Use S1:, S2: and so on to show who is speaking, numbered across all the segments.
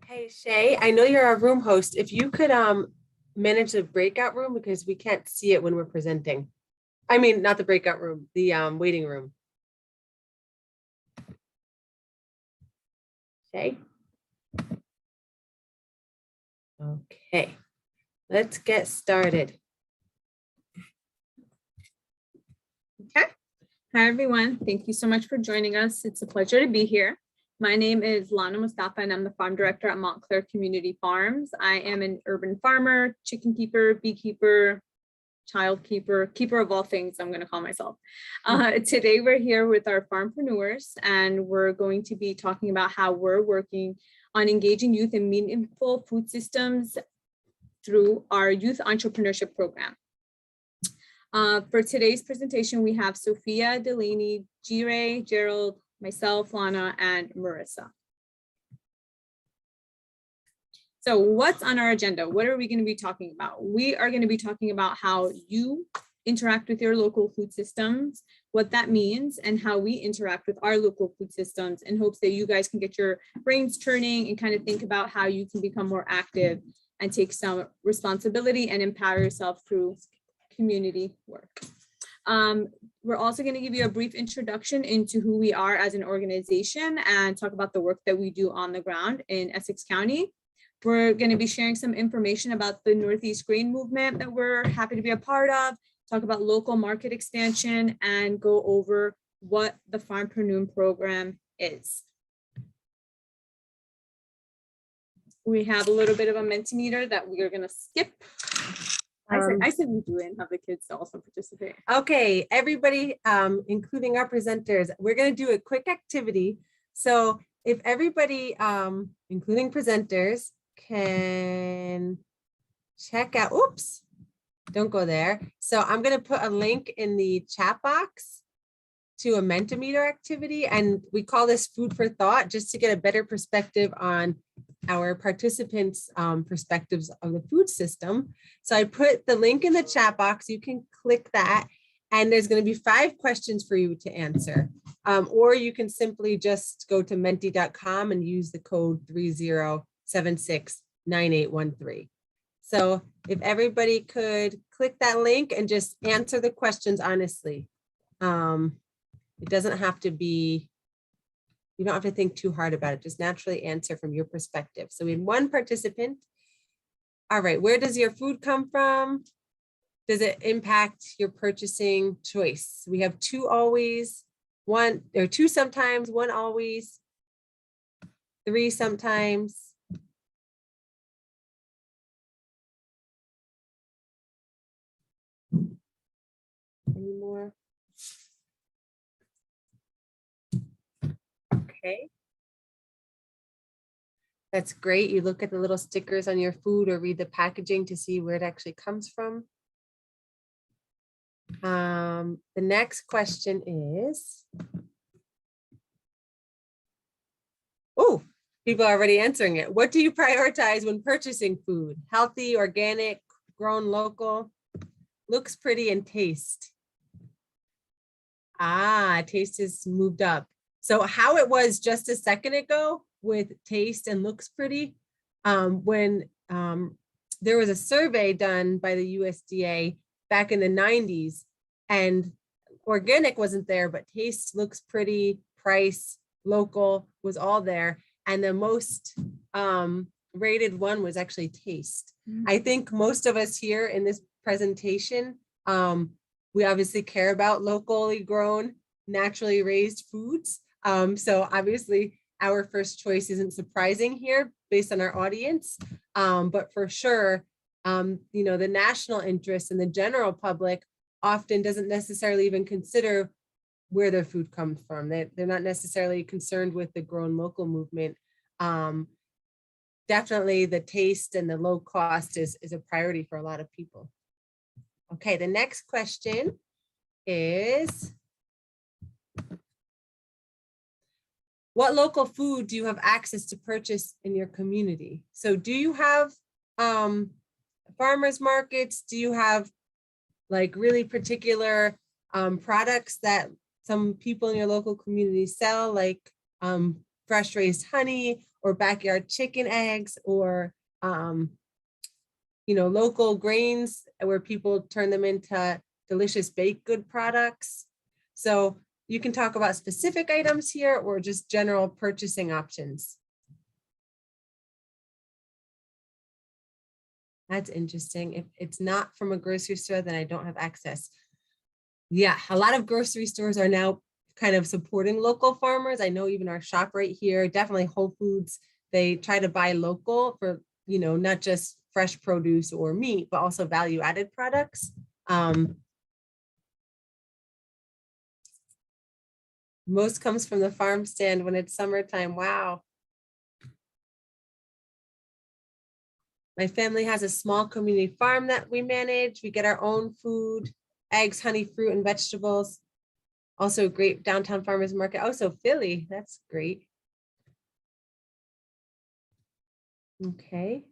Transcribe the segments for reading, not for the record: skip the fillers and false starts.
S1: Hey Shay, I know you're our room host. If you could manage the breakout room because we can't see it when we're presenting. I mean, not the breakout room, the waiting room. Shay? Okay, let's get started.
S2: Okay. Hi, everyone. Thank you so much for joining us. It's a pleasure to be here. My name is Lana Mustafa, and I'm the farm director at Montclair Community Farms. I am an urban farmer, chicken keeper, beekeeper, child keeper, keeper of all things, I'm going to call myself. Today, we're here with our farmpreneurs, and we're going to be talking about how we're working on engaging youth in meaningful food systems through our youth entrepreneurship program. For today's presentation, we have Sophia, Delaney, G-Ray, Gerald, myself, Lana, and Marissa. So what's on our agenda? What are we going to be talking about? We are going to be talking about how you interact with your local food systems, what that means, and how we interact with our local food systems in hopes that you guys can get your brains turning and kind of think about how you can become more active and take some responsibility and empower yourself through community work. We're also going to give you a brief introduction into who we are as an organization and talk about the work that we do on the ground in Essex County. We're going to be sharing some information about the Northeast Grain Movement that we're happy to be a part of, talk about local market expansion, and go over what the Farmpreneur program is. We have a little bit of a Mentimeter that we are going to skip. I said we do it and have the kids also participate.
S1: Okay, everybody, including our presenters, we're going to do a quick activity. So if everybody, including presenters, can check out, oops, don't go there. So I'm going to put a link in the chat box to a Mentimeter activity, and we call this food for thought, just to get a better perspective on our participants' perspectives of the food system. So I put the link in the chat box. You can click that, and there's going to be 5 questions for you to answer. Or you can simply just go to menti.com and use the code 30769813. So if everybody could click that link and just answer the questions honestly. It doesn't have to be, you don't have to think too hard about it. Just naturally answer from your perspective. So we had 1 participant. All right, where does your food come from? Does it impact your purchasing choice? We have 2 always, 1 or 2 sometimes, 1 always, 3 sometimes. Any more? Okay. That's great. You look at the little stickers on your food or read the packaging to see where it actually comes from. The next question is, oh, people are already answering it. What do you prioritize when purchasing food? Healthy, organic, grown local, looks pretty, and taste. Taste has moved up. So how it was just a second ago with taste and looks pretty, when there was a survey done by the USDA back in the 90s, and organic wasn't there, but taste, looks pretty, price, local was all there. And the most rated one was actually taste. I think most of us here in this presentation, we obviously care about locally grown, naturally raised foods. So obviously our first choice isn't surprising here based on our audience, but for sure, you know, the national interest and the general public often doesn't necessarily even consider where their food comes from. They're not necessarily concerned with the grown local movement. Definitely the taste and the low cost is a priority for a lot of people. Okay, the next question is, what local food do you have access to purchase in your community? So do you have farmers markets? Do you have like really particular products that some people in your local community sell, like fresh raised honey or backyard chicken eggs, or local grains where people turn them into delicious baked good products. So you can talk about specific items here or just general purchasing options. That's interesting. If it's not from a grocery store, then I don't have access. Yeah, a lot of grocery stores are now kind of supporting local farmers. I know even our shop right here, definitely Whole Foods, they try to buy local for, not just fresh produce or meat, but also value added products. Most comes from the farm stand when it's summertime. Wow. My family has a small community farm that we manage. We get our own food, eggs, honey, fruit, and vegetables. Also great downtown farmers market. Oh, so Philly, that's great. Okay.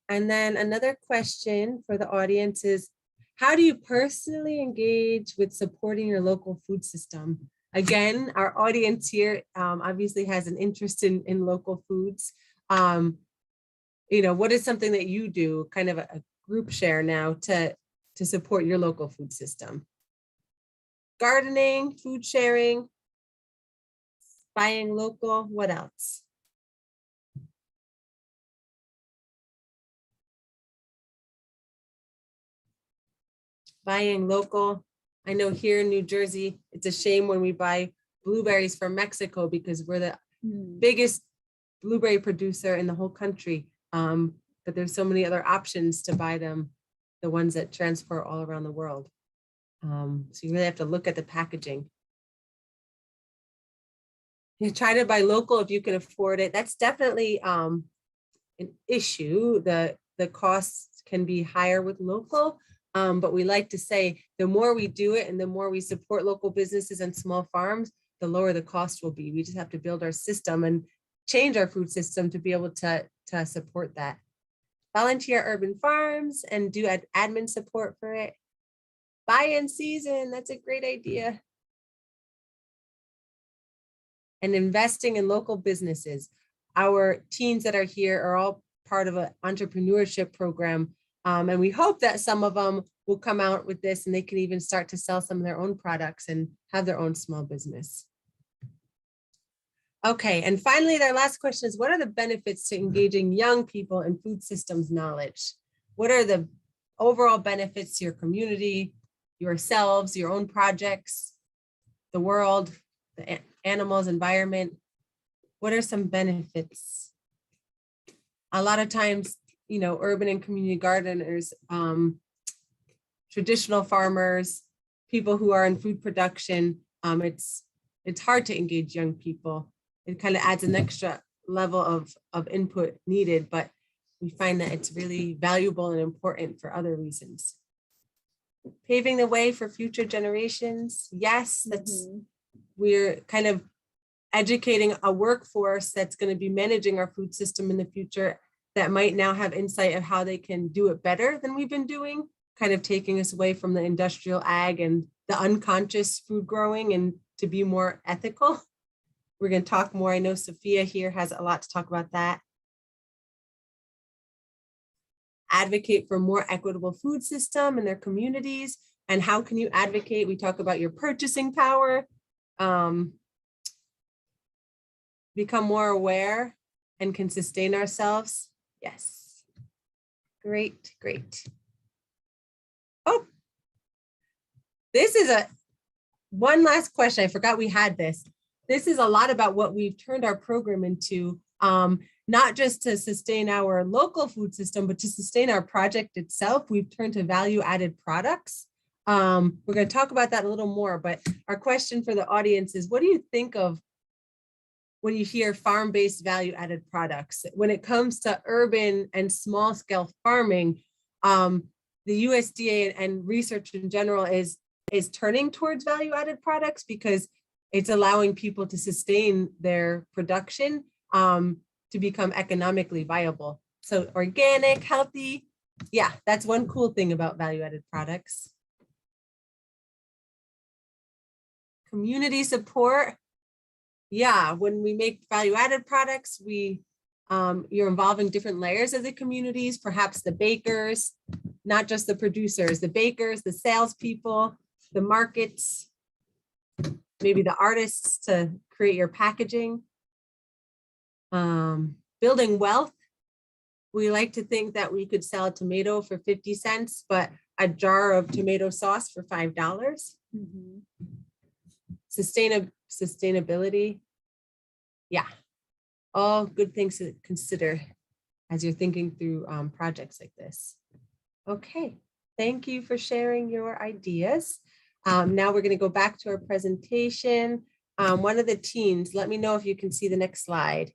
S1: And then another question for the audience is, how do you personally engage with supporting your local food system? Again, our audience here obviously has an interest in local foods. What is something that you do, kind of a group share now to support your local food system? Gardening, food sharing, buying local, what else? Buying local. I know here in New Jersey, it's a shame when we buy blueberries from Mexico because we're the biggest blueberry producer in the whole country. But there's so many other options to buy them, the ones that transport all around the world. So you really have to look at the packaging. You try to buy local if you can afford it. That's definitely an issue. The costs can be higher with local. But we like to say the more we do it and the more we support local businesses and small farms, the lower the cost will be. We just have to build our system and change our food system to be able to support that. Volunteer at urban farms and do admin support for it. Buy in season, that's a great idea. And investing in local businesses. Our teens that are here are all part of an entrepreneurship program. And we hope that some of them will come out with this and they can even start to sell some of their own products and have their own small business. Okay, and finally, their last question is, what are the benefits to engaging young people in food systems knowledge? What are the overall benefits to your community, yourselves, your own projects, the world, the animals, environment? What are some benefits? A lot of times, urban and community gardeners, traditional farmers, people who are in food production, it's hard to engage young people. It kind of adds an extra level of input needed, but we find that it's really valuable and important for other reasons. Paving the way for future generations. Yes, we're kind of educating a workforce that's going to be managing our food system in the future that might now have insight of how they can do it better than we've been doing, kind of taking us away from the industrial ag and the unconscious food growing and to be more ethical. We're going to talk more. I know Sophia here has a lot to talk about that. Advocate for more equitable food system in their communities. And how can you advocate? We talk about your purchasing power. Become more aware and can sustain ourselves. Yes. Great, great. Oh, this is one last question. I forgot we had this. This is a lot about what we've turned our program into, not just to sustain our local food system, but to sustain our project itself. We've turned to value-added products. We're going to talk about that a little more, but our question for the audience is, what do you think of when you hear farm-based value-added products? When it comes to urban and small-scale farming, the USDA and research in general is turning towards value-added products because it's allowing people to sustain their production to become economically viable. So organic, healthy, yeah, that's one cool thing about value-added products. Community support. yeah, when we make value-added products, you're involving different layers of the communities, perhaps the bakers, not just the producers, the bakers, the salespeople, the markets, maybe the artists to create your packaging. Building wealth. We like to think that we could sell a tomato for 50 cents, but a jar of tomato sauce for $5.
S2: Mhm.
S1: Sustainability. Yeah, all good things to consider as you're thinking through projects like this. Okay, thank you for sharing your ideas. Now we're going to go back to our presentation. One of the teams, let me know if you can see the next slide.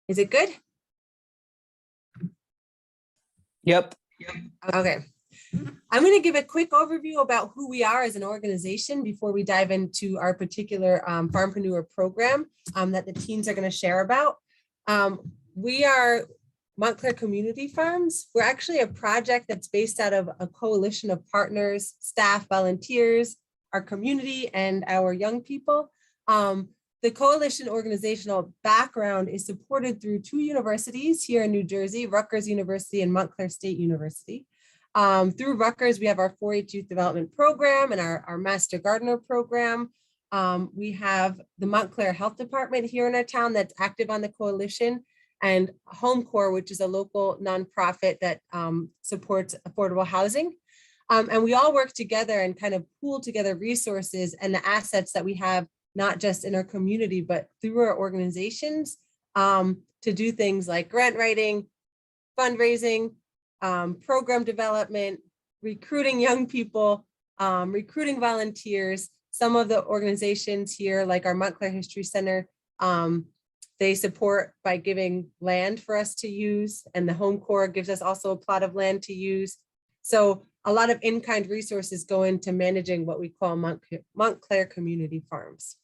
S1: Is it good?
S3: Yep.
S1: Okay. I'm going to give a quick overview about who we are as an organization before we dive into our particular Farmpreneur program that the teens are going to share about. We are Montclair Community Farms. We're actually a project that's based out of a coalition of partners, staff, volunteers, our community, and our young people. The coalition organizational background is supported through 2 universities here in New Jersey, Rutgers University and Montclair State University. Through Rutgers, we have our 4-H youth development program and our Master Gardener program. We have the Montclair Health Department here in our town that's active on the coalition, and Home Corps, which is a local nonprofit that supports affordable housing. And we all work together and kind of pool together resources and the assets that we have, not just in our community, but through our organizations to do things like grant writing, fundraising, program development, recruiting young people, recruiting volunteers. Some of the organizations here, like our Montclair History Center, they support by giving land for us to use, and the Home Corps gives us also a plot of land to use. So a lot of in-kind resources go into managing what we call Montclair Community Farms.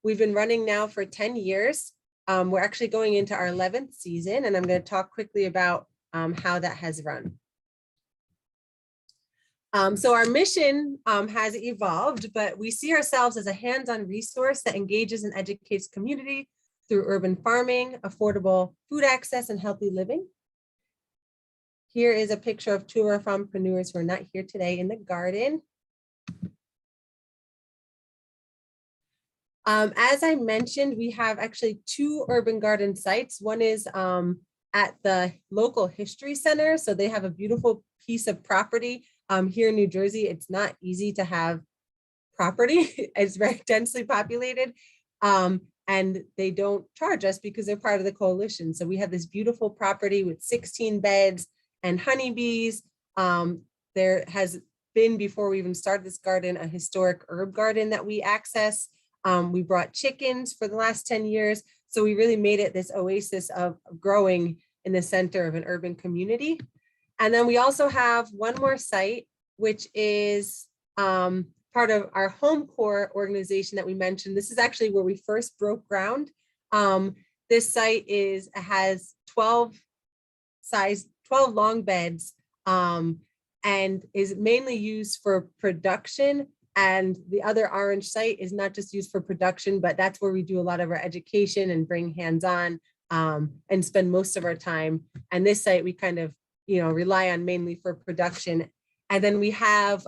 S1: We've been running now for 10 years. We're actually going into our 11th season, and I'm going to talk quickly about how that has run. So our mission has evolved, but we see ourselves as a hands-on resource that engages and educates community through urban farming, affordable food access, and healthy living. Here is a picture of 2 of our farmpreneurs who are not here today in the garden. As I mentioned, we have actually 2 urban garden sites. One is at the local history center. So they have a beautiful piece of property here in New Jersey. It's not easy to have property. It's very densely populated. And they don't charge us because they're part of the coalition. So we have this beautiful property with 16 beds and honeybees. There has been, before we even started this garden, a historic herb garden that we access. We brought chickens for the last 10 years. So we really made it this oasis of growing in the center of an urban community. And then we also have one more site, which is part of our Home Corps organization that we mentioned. This is actually where we first broke ground. This site has 12 long beds and is mainly used for production. And the other orange site is not just used for production, but that's where we do a lot of our education and bring hands-on and spend most of our time. And this site we kind of, rely on mainly for production. And then we have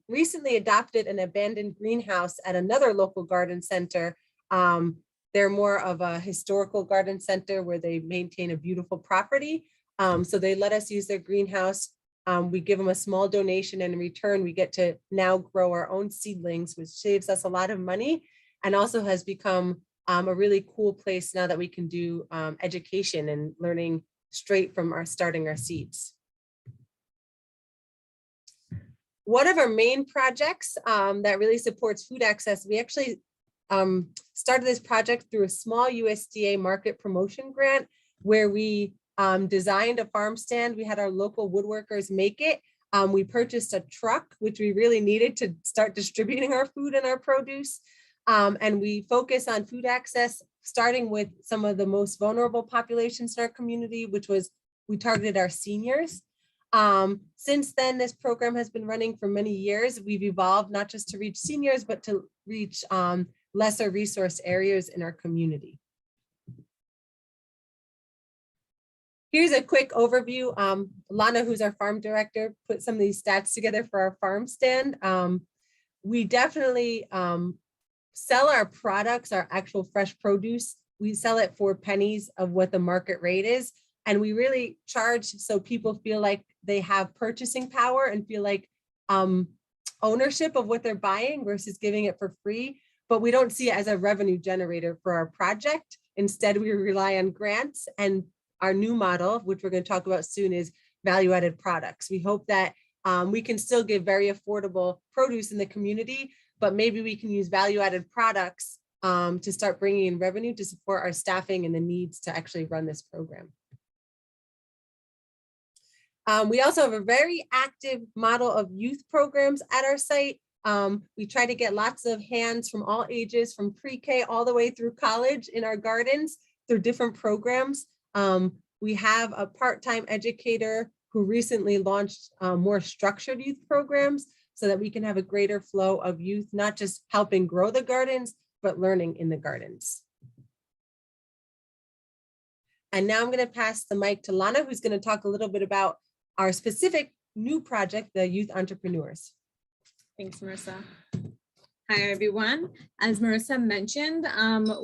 S1: recently adopted an abandoned greenhouse at another local garden center. They're more of a historical garden center where they maintain a beautiful property. So they let us use their greenhouse. We give them a small donation, and in return, we get to now grow our own seedlings, which saves us a lot of money and also has become a really cool place now that we can do education and learning straight from starting our seeds. One of our main projects that really supports food access, we actually started this project through a small USDA market promotion grant where we designed a farm stand. We had our local woodworkers make it. We purchased a truck, which we really needed to start distributing our food and our produce. And we focus on food access, starting with some of the most vulnerable populations in our community, which was, we targeted our seniors. Since then, this program has been running for many years. We've evolved not just to reach seniors, but to reach lesser resource areas in our community. Here's a quick overview. Lana, who's our farm director, put some of these stats together for our farm stand. We definitely sell our products, our actual fresh produce. We sell it for pennies of what the market rate is. And we really charge so people feel like they have purchasing power and feel like ownership of what they're buying versus giving it for free. But we don't see it as a revenue generator for our project. Instead, we rely on grants, and our new model, which we're going to talk about soon, is value-added products. We hope that we can still give very affordable produce in the community, but maybe we can use value-added products to start bringing in revenue to support our staffing and the needs to actually run this program. We also have a very active model of youth programs at our site. We try to get lots of hands from all ages, from pre-K all the way through college in our gardens through different programs. We have a part-time educator who recently launched more structured youth programs so that we can have a greater flow of youth, not just helping grow the gardens, but learning in the gardens. And now I'm going to pass the mic to Lana, who's going to talk a little bit about our specific new project, the Youth Entrepreneurs.
S2: Thanks, Marissa. Hi, everyone. As Marissa mentioned,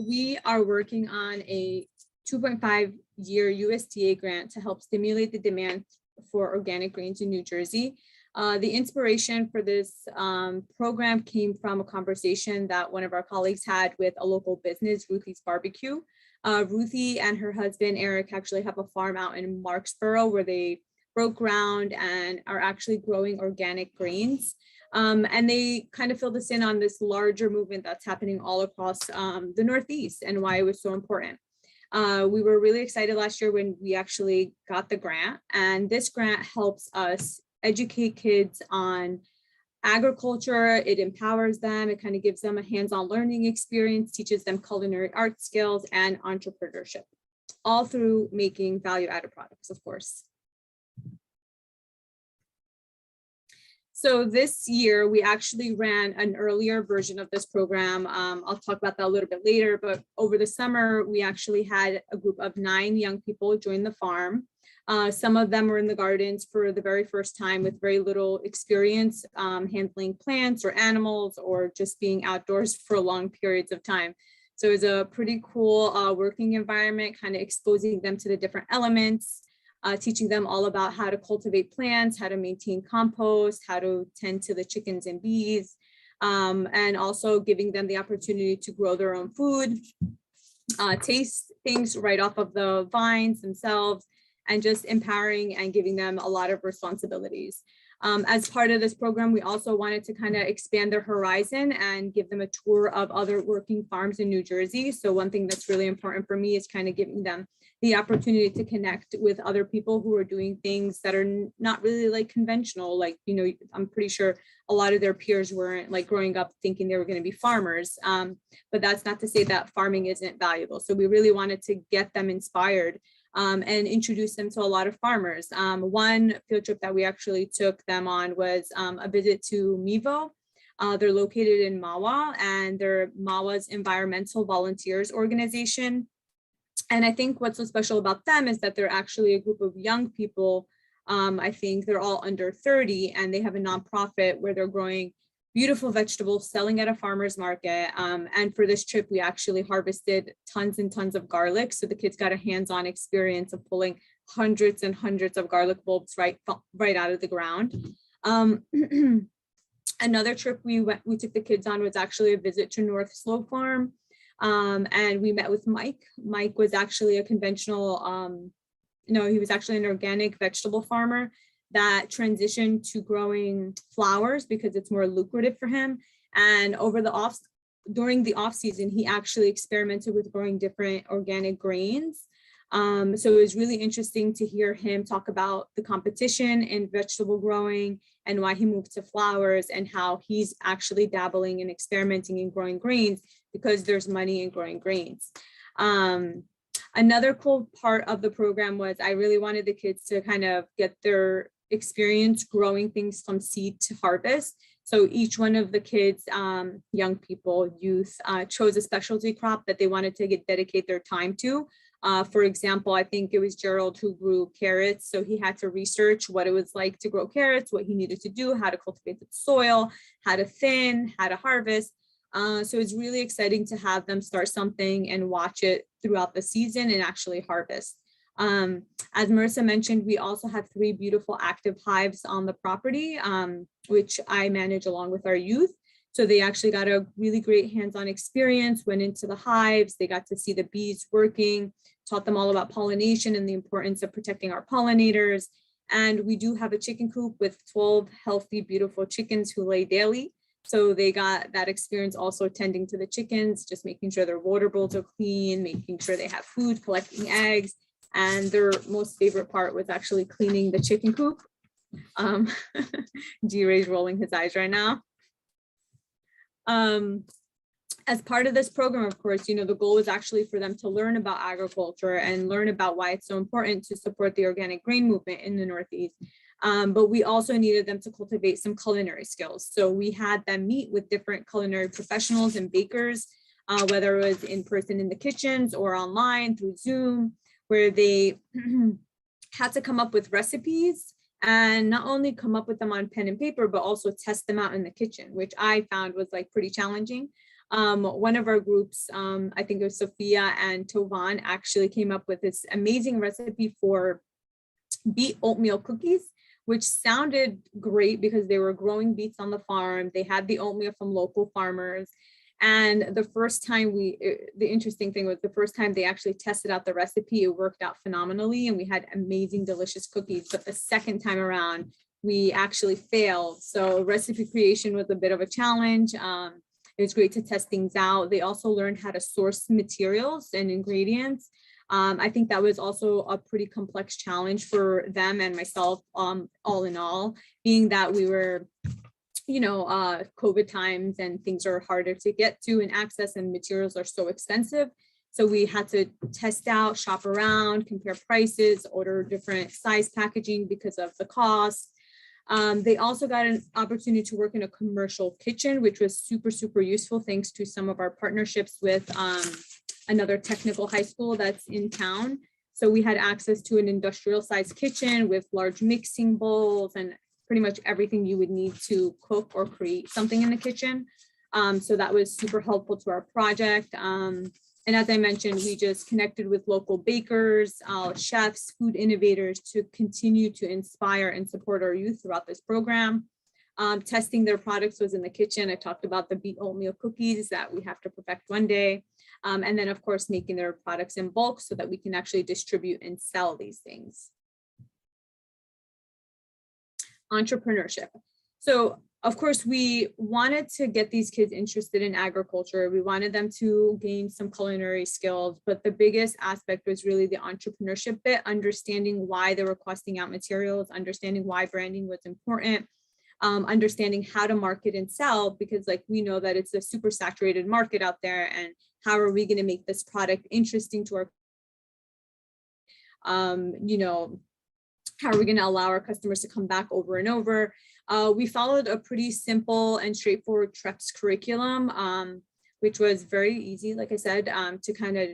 S2: we are working on a 2.5-year USDA grant to help stimulate the demand for organic grains in New Jersey. The inspiration for this program came from a conversation that one of our colleagues had with a local business, Ruthie's Barbecue. Ruthie and her husband, Eric, actually have a farm out in Marksboro where they broke ground and are actually growing organic grains. And they kind of filled us in on this larger movement that's happening all across the Northeast and why it was so important. We were really excited last year when we actually got the grant, and this grant helps us educate kids on agriculture. It empowers them. It kind of gives them a hands-on learning experience, teaches them culinary art skills and entrepreneurship, all through making value-added products, of course. So this year, we actually ran an earlier version of this program. I'll talk about that a little bit later, but over the summer, we actually had a group of 9 young people join the farm. Some of them were in the gardens for the very first time with very little experience handling plants or animals or just being outdoors for long periods of time. So it was a pretty cool working environment, kind of exposing them to the different elements. Teaching them all about how to cultivate plants, how to maintain compost, how to tend to the chickens and bees, and also giving them the opportunity to grow their own food, taste things right off of the vines themselves, and just empowering and giving them a lot of responsibilities. As part of this program, we also wanted to kind of expand their horizon and give them a tour of other working farms in New Jersey. So one thing that's really important for me is kind of giving them the opportunity to connect with other people who are doing things that are not really like conventional. Like, you know, I'm pretty sure a lot of their peers weren't like growing up thinking they were going to be farmers. But that's not to say that farming isn't valuable. So we really wanted to get them inspired and introduce them to a lot of farmers. One field trip that we actually took them on was a visit to Mevo. They're located in Mawa, and they're Mawa's environmental volunteers organization. And I think what's so special about them is that they're actually a group of young people. I think they're all under 30, and they have a nonprofit where they're growing beautiful vegetables, selling at a farmer's market. And for this trip, we actually harvested tons and tons of garlic. So the kids got a hands-on experience of pulling hundreds and hundreds of garlic bulbs right out of the ground. Another trip we took the kids on was actually a visit to North Slope Farm. And we met with Mike. Mike was actually a conventional, he was actually an organic vegetable farmer that transitioned to growing flowers because it's more lucrative for him. And during the off season, he actually experimented with growing different organic grains. So it was really interesting to hear him talk about the competition in vegetable growing and why he moved to flowers and how he's actually dabbling and experimenting in growing grains because there's money in growing grains. Another cool part of the program was I really wanted the kids to kind of get their experience growing things from seed to harvest. So each one of the kids, young people, youth, chose a specialty crop that they wanted to dedicate their time to. For example, I think it was Gerald who grew carrots. So he had to research what it was like to grow carrots, what he needed to do, how to cultivate the soil, how to thin, how to harvest. So it's really exciting to have them start something and watch it throughout the season and actually harvest. As Marissa mentioned, we also have 3 beautiful active hives on the property, which I manage along with our youth. So they actually got a really great hands-on experience, went into the hives, they got to see the bees working, taught them all about pollination and the importance of protecting our pollinators. And we do have a chicken coop with 12 healthy, beautiful chickens who lay daily. So they got that experience also tending to the chickens, just making sure their water bowls are clean, making sure they have food, collecting eggs. And their most favorite part was actually cleaning the chicken coop. G-Ray's rolling his eyes right now. As part of this program, of course, you know, the goal is actually for them to learn about agriculture and learn about why it's so important to support the organic grain movement in the Northeast. But we also needed them to cultivate some culinary skills. So we had them meet with different culinary professionals and bakers, whether it was in person in the kitchens or online through Zoom, where they had to come up with recipes and not only come up with them on pen and paper, but also test them out in the kitchen, which I found was like pretty challenging. One of our groups, I think it was Sophia and Tovan, actually came up with this amazing recipe for beet oatmeal cookies, which sounded great because they were growing beets on the farm. They had the oatmeal from local farmers. And the first time the interesting thing was the first time they actually tested out the recipe, it worked out phenomenally and we had amazing, delicious cookies. But the second time around, we actually failed. So recipe creation was a bit of a challenge. It was great to test things out. They also learned how to source materials and ingredients. I think that was also a pretty complex challenge for them and myself, all in all, being that we were, you know, COVID times and things are harder to get to and access and materials are so expensive. So we had to test out, shop around, compare prices, order different size packaging because of the cost. They also got an opportunity to work in a commercial kitchen, which was super, super useful thanks to some of our partnerships with another technical high school that's in town. So we had access to an industrial sized kitchen with large mixing bowls and pretty much everything you would need to cook or create something in the kitchen. So that was super helpful to our project. And as I mentioned, we just connected with local bakers, chefs, food innovators to continue to inspire and support our youth throughout this program. Testing their products was in the kitchen. I talked about the beet oatmeal cookies that we have to perfect one day. And then of course, making their products in bulk so that we can actually distribute and sell these things. Entrepreneurship. So of course, we wanted to get these kids interested in agriculture. We wanted them to gain some culinary skills, but the biggest aspect was really the entrepreneurship bit, understanding why they were costing out materials, understanding why branding was important, understanding how to market and sell, because like we know that it's a super saturated market out there, and how are we going to make this product interesting to our, you know, how are we going to allow our customers to come back over and over? We followed a pretty simple and straightforward TREPS curriculum, which was very easy, like I said, to kind of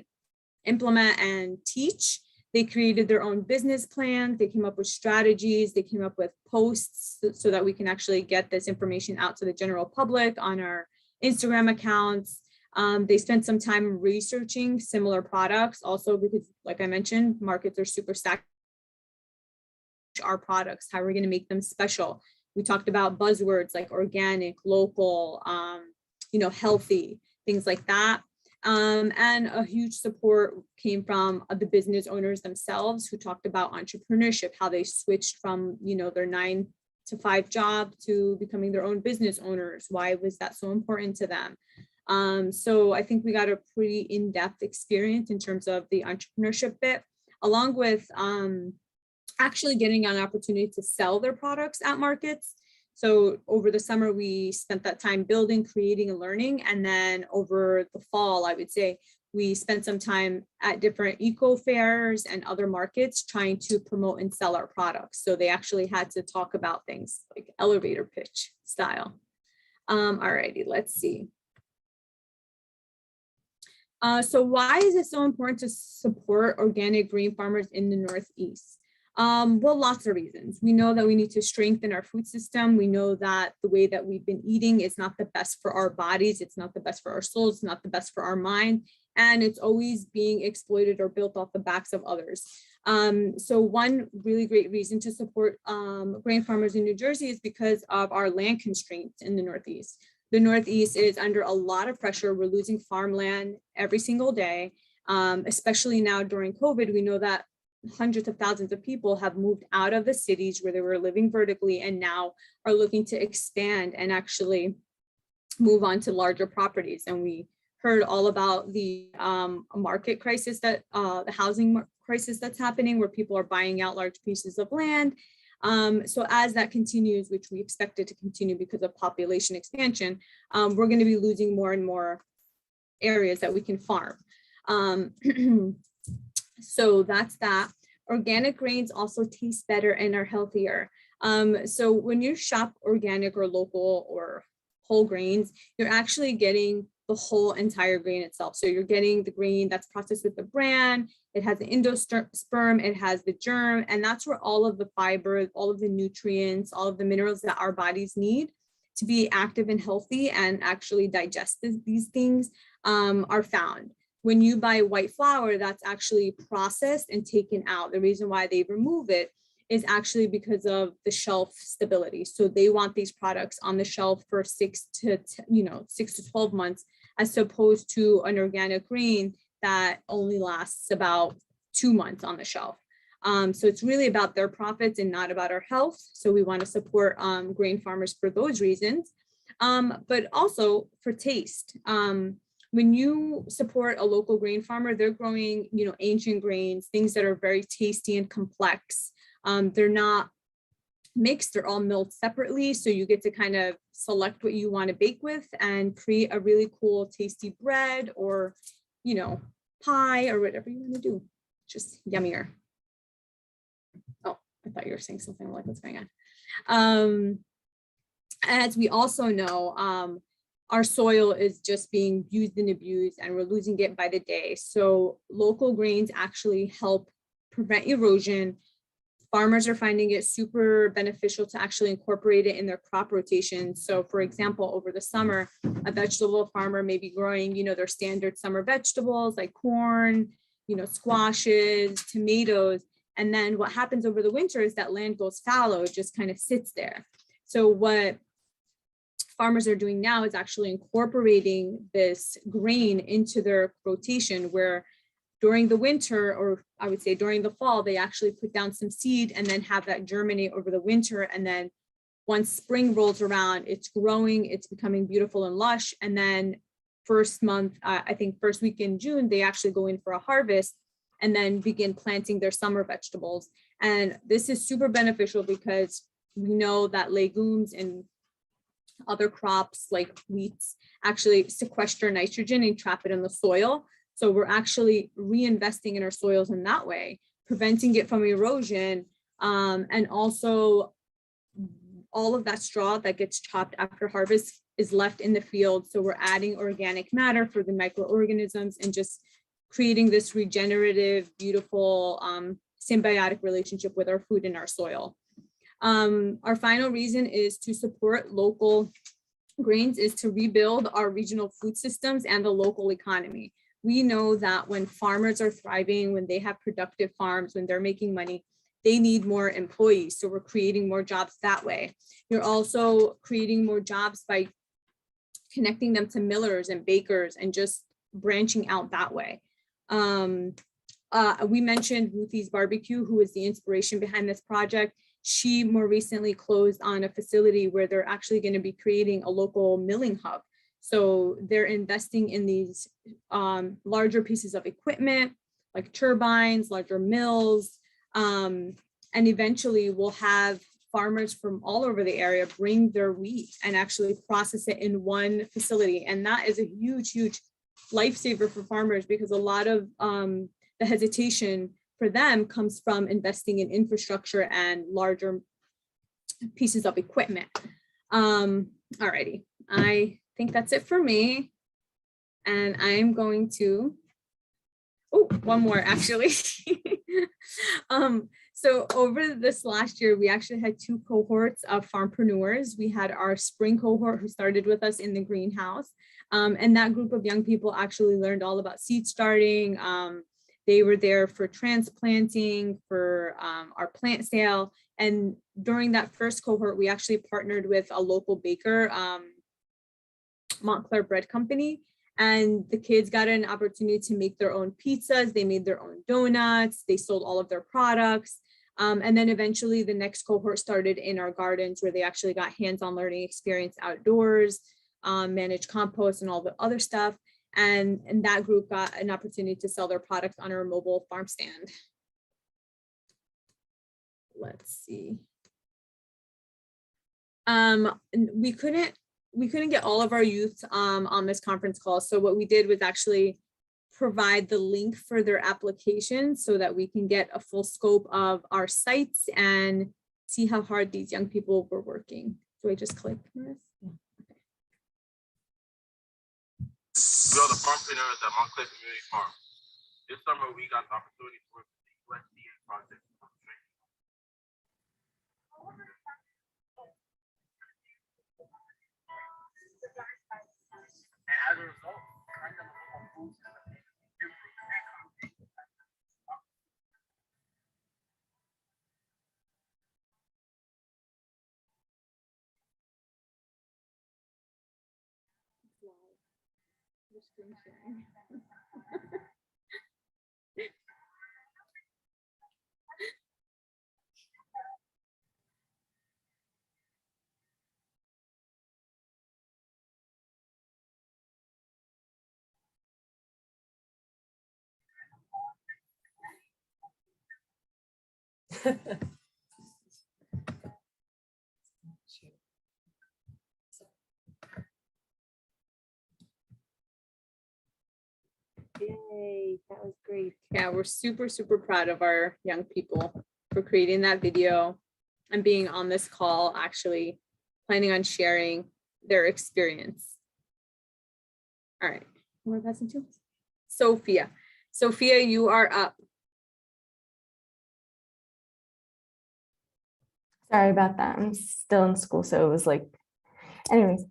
S2: implement and teach. They created their own business plans. They came up with strategies. They came up with posts so that we can actually get this information out to the general public on our Instagram accounts. They spent some time researching similar products also because, like I mentioned, markets are super saturated. Our products, how are we going to make them special? We talked about buzzwords like organic, local, you know, healthy, things like that. And a huge support came from the business owners themselves who talked about entrepreneurship, how they switched from, you know, their 9-to-5 job to becoming their own business owners. Why was that so important to them? So I think we got a pretty in-depth experience in terms of the entrepreneurship bit, along with actually getting an opportunity to sell their products at markets. So over the summer, we spent that time building, creating, and learning. And then over the fall, I would say, We spent some time at different eco fairs and other markets trying to promote and sell our products. So they actually had to talk about things like elevator pitch style. Alrighty, let's see. So why is it so important to support organic green farmers in the Northeast? Well, lots of reasons. We know that we need to strengthen our food system. We know that the way that we've been eating is not the best for our bodies. It's not the best for our souls. It's not the best for our mind. And it's always being exploited or built off the backs of others. So one really great reason to support grain farmers in New Jersey is because of our land constraints in the Northeast. The Northeast is under a lot of pressure. We're losing farmland every single day, especially now during COVID. We know that hundreds of thousands of people have moved out of the cities where they were living vertically and now are looking to expand and actually move on to larger properties. And we heard all about the market crisis, that the housing crisis that's happening, where people are buying out large pieces of land. So as that continues, which we expect it to continue because of population expansion, we're going to be losing more and more areas that we can farm. So that's that. Organic grains also taste better and are healthier. So when you shop organic or local or whole grains, you're actually getting the whole entire grain itself. So you're getting the grain that's processed with the bran, it has the endosperm, it has the germ, and that's where all of the fiber, all of the nutrients, all of the minerals that our bodies need to be active and healthy and actually digest these things are found. When you buy white flour, that's actually processed and taken out. The reason why they remove it is actually because of the shelf stability. So they want these products on the shelf for 6 to 12 months, as opposed to an organic grain that only lasts about 2 months on the shelf. So it's really about their profits and not about our health. So we want to support grain farmers for those reasons, but also for taste. When you support a local grain farmer, they're growing, ancient grains, things that are very tasty and complex. They're not mixed, they're all milled separately. So you get to kind of select what you want to bake with and create a really cool, tasty bread or, pie or whatever you want to do. Just yummier. Oh, I thought you were saying something like what's going on. As we also know, our soil is just being used and abused and we're losing it by the day. So local grains actually help prevent erosion. Farmers are finding it super beneficial to actually incorporate it in their crop rotation. So for example, over the summer, a vegetable farmer may be growing, their standard summer vegetables like corn, squashes, tomatoes. And then what happens over the winter is that land goes fallow, it just kind of sits there. So what farmers are doing now is actually incorporating this grain into their rotation, where during the winter, or I would say during the fall, they actually put down some seed and then have that germinate over the winter. And then once spring rolls around, it's growing, it's becoming beautiful and lush. And then first week in June, they actually go in for a harvest and then begin planting their summer vegetables. And this is super beneficial because we know that legumes and other crops like wheats actually sequester nitrogen and trap it in the soil. So we're actually reinvesting in our soils in that way, preventing it from erosion. And also all of that straw that gets chopped after harvest is left in the field. So we're adding organic matter for the microorganisms and just creating this regenerative, beautiful, symbiotic relationship with our food and our soil. Our final reason is to support local grains is to rebuild our regional food systems and the local economy. We know that when farmers are thriving, when they have productive farms, when they're making money, they need more employees. So we're creating more jobs that way. You're also creating more jobs by connecting them to millers and bakers and just branching out that way. We mentioned Ruthie's Barbecue, who is the inspiration behind this project. She more recently closed on a facility where they're actually going to be creating a local milling hub. So they're investing in these larger pieces of equipment, like turbines, larger mills, and eventually we'll have farmers from all over the area bring their wheat and actually process it in one facility. And that is a huge, huge lifesaver for farmers, because a lot of the hesitation for them comes from investing in infrastructure and larger pieces of equipment. Alrighty, I think that's it for me. And I'm going to, oh, one more actually. So over this last year, we actually had 2 cohorts of farmpreneurs. We had our spring cohort who started with us in the greenhouse. And that group of young people actually learned all about seed starting. They were there for transplanting, for our plant sale. And during that first cohort, we actually partnered with a local baker, Montclair Bread Company. And the kids got an opportunity to make their own pizzas. They made their own donuts. They sold all of their products. And then eventually the next cohort started in our gardens, where they actually got hands-on learning experience outdoors, managed compost and all the other stuff. And that group got an opportunity to sell their products on our mobile farm stand. Let's see. We couldn't get all of our youth on this conference call. So what we did was actually provide the link for their application so that we can get a full scope of our sites and see how hard these young people were working. Do I just click this?
S3: We are the farmpreneurs at Montclair Community Farm. This summer, we got the opportunity to work with the USDA project. And as a result,
S1: Yay, that was great.
S2: Yeah, we're super, super proud of our young people for creating that video and being on this call, actually planning on sharing their experience. All right, we're passing to Sophia. Sophia, you are up.
S4: Sorry about that. I'm still in school, so it was like, anyways.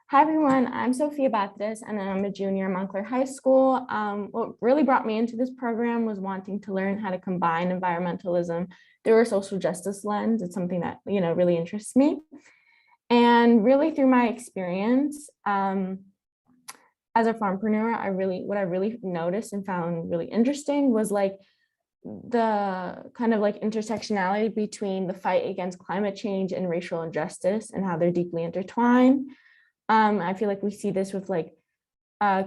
S4: Hi everyone, I'm Sophia Batres and I'm a junior at Montclair High School. What really brought me into this program was wanting to learn how to combine environmentalism through a social justice lens. It's something that, really interests me. And really through my experience as a farmpreneur, what I really noticed and found really interesting was like the kind of like intersectionality between the fight against climate change and racial injustice and how they're deeply intertwined. I feel like we see this with like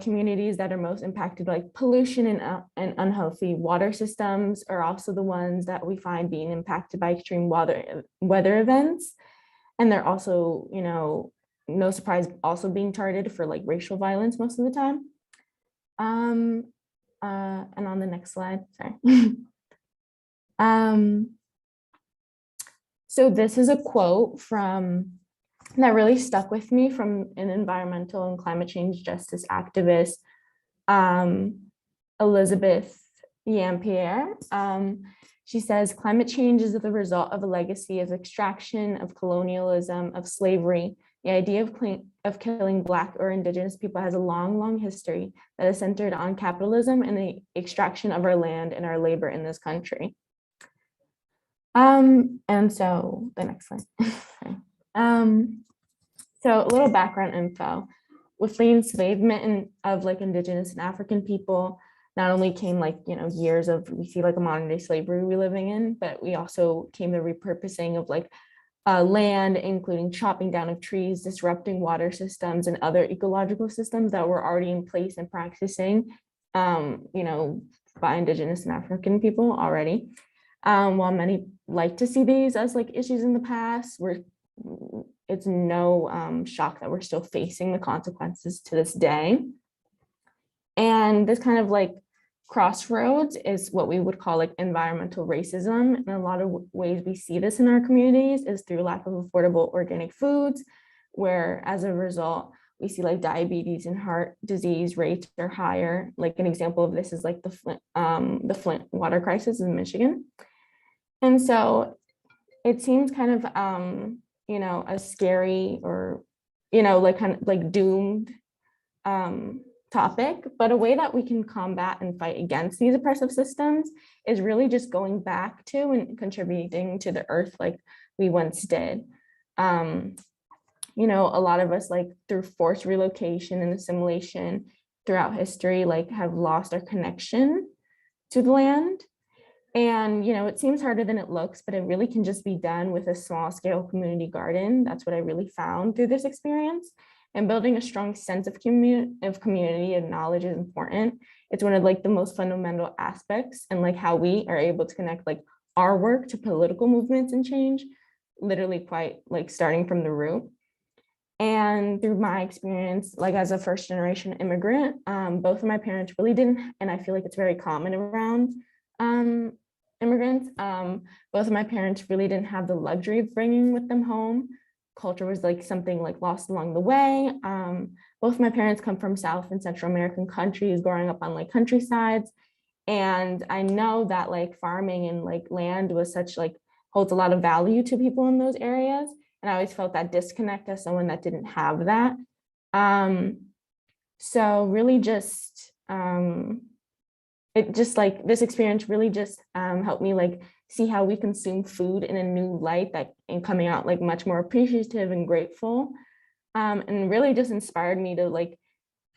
S4: communities that are most impacted, like pollution and unhealthy water systems are also the ones that we find being impacted by extreme weather events. And they're also, no surprise, also being targeted for like racial violence most of the time. And on the next slide, sorry. So this is a quote that really stuck with me from an environmental and climate change justice activist, Elizabeth Yampierre. She says, climate change is the result of a legacy of extraction, of colonialism, of slavery. The idea of killing Black or Indigenous people has a long, long history that is centered on capitalism and the extraction of our land and our labor in this country. And so the next slide. So a little background info. With the enslavement of like Indigenous and African people, not only came like, years of, we see like a modern day slavery we're living in, but we also came the repurposing of like land, including chopping down of trees, disrupting water systems and other ecological systems that were already in place and practicing, by Indigenous and African people already. While many like to see these as like issues in the past, it's no shock that we're still facing the consequences to this day. And this kind of like crossroads is what we would call like environmental racism. And a lot of ways we see this in our communities is through lack of affordable organic foods, where as a result, we see like diabetes and heart disease rates are higher. Like an example of this is like the Flint water crisis in Michigan. And so it seems kind of, a scary or, like kind of like doomed topic, but a way that we can combat and fight against these oppressive systems is really just going back to and contributing to the earth like we once did. A lot of us, like through forced relocation and assimilation throughout history, like have lost our connection to the land. And, it seems harder than it looks, but it really can just be done with a small scale community garden. That's what I really found through this experience. And building a strong sense of community and knowledge is important. It's one of like the most fundamental aspects and like how we are able to connect like our work to political movements and change, literally quite like starting from the root. And through my experience, like as a first generation immigrant, both of my parents really didn't, and I feel like it's very common around immigrants, both of my parents really didn't have the luxury of bringing with them home. Culture was like something like lost along the way. Both of my parents come from South and Central American countries, growing up on like countrysides. And I know that like farming and like land was such like holds a lot of value to people in those areas. And I always felt that disconnect as someone that didn't have that. So really just, it just like this experience really just helped me like see how we consume food in a new light that and coming out like much more appreciative and grateful. And really just inspired me to like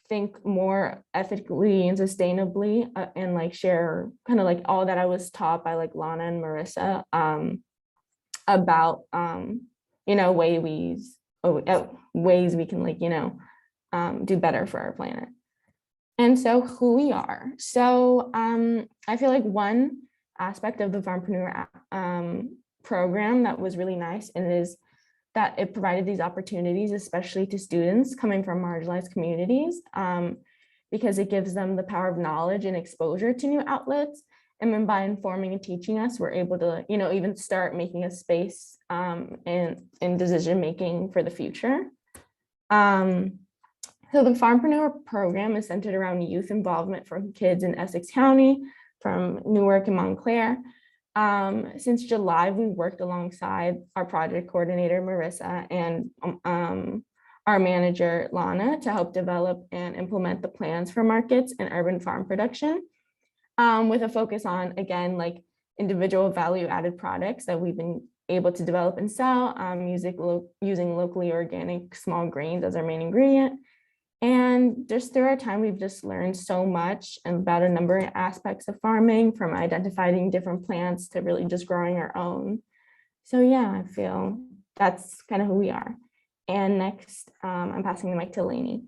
S4: think more ethically and sustainably and like share kind of like all that I was taught by like Lana and Marissa about ways we can like do better for our planet. And so who we are. So I feel like one aspect of the Farmpreneur program that was really nice and is that it provided these opportunities, especially to students coming from marginalized communities, because it gives them the power of knowledge and exposure to new outlets. And then by informing and teaching us, we're able to, even start making a space in decision making for the future. So the Farmpreneur program is centered around youth involvement from kids in Essex County, from Newark and Montclair. Since July, we worked alongside our project coordinator, Marissa, and our manager, Lana, to help develop and implement the plans for markets and urban farm production, with a focus on, again, like individual value-added products that we've been able to develop and sell, using locally organic small grains as our main ingredient. And just through our time, we've just learned so much about a number of aspects of farming, from identifying different plants to really just growing our own. So yeah, I feel that's kind of who we are. And next, I'm passing the mic to Lainey.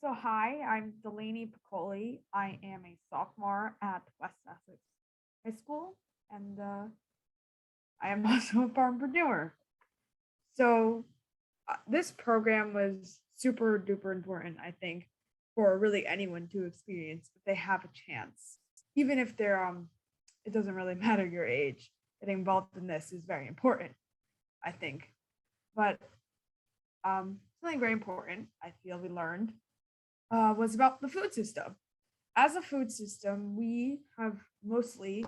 S5: So hi, I'm Delaney Piccoli. I am a sophomore at West Essex High School, and I am also a farmpreneur. So this program was super duper important, I think, for really anyone to experience if they have a chance. Even if they're it doesn't really matter your age, getting involved in this is very important, I think. But something very important I feel we learned was about the food system. As a food system, we have mostly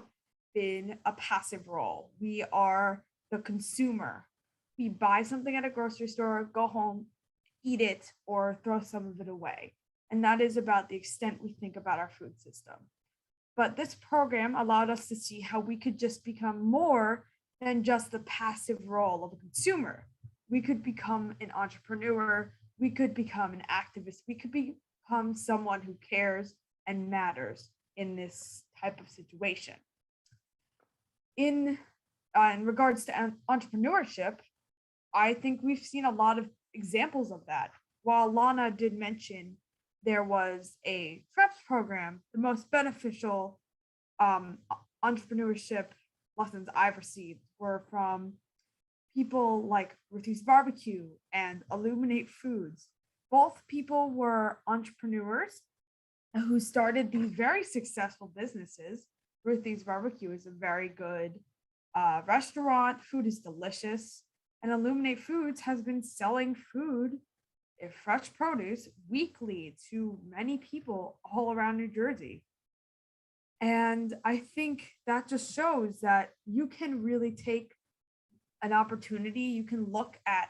S5: been a passive role. We are the consumer. We buy something at a grocery store, go home, eat it, or throw some of it away. And that is about the extent we think about our food system. But this program allowed us to see how we could just become more than just the passive role of a consumer. We could become an entrepreneur. We could become an activist. We could become someone who cares and matters in this type of situation. In regards to entrepreneurship, I think we've seen a lot of examples of that. While Lana did mention there was a TREPS program, the most beneficial entrepreneurship lessons I've received were from people like Ruthie's Barbecue and Illuminate Foods. Both people were entrepreneurs who started these very successful businesses. Ruthie's Barbecue is a very good restaurant. Food is delicious. And Illuminate Foods has been selling food, fresh produce, weekly to many people all around New Jersey. And I think that just shows that you can really take an opportunity. You can look at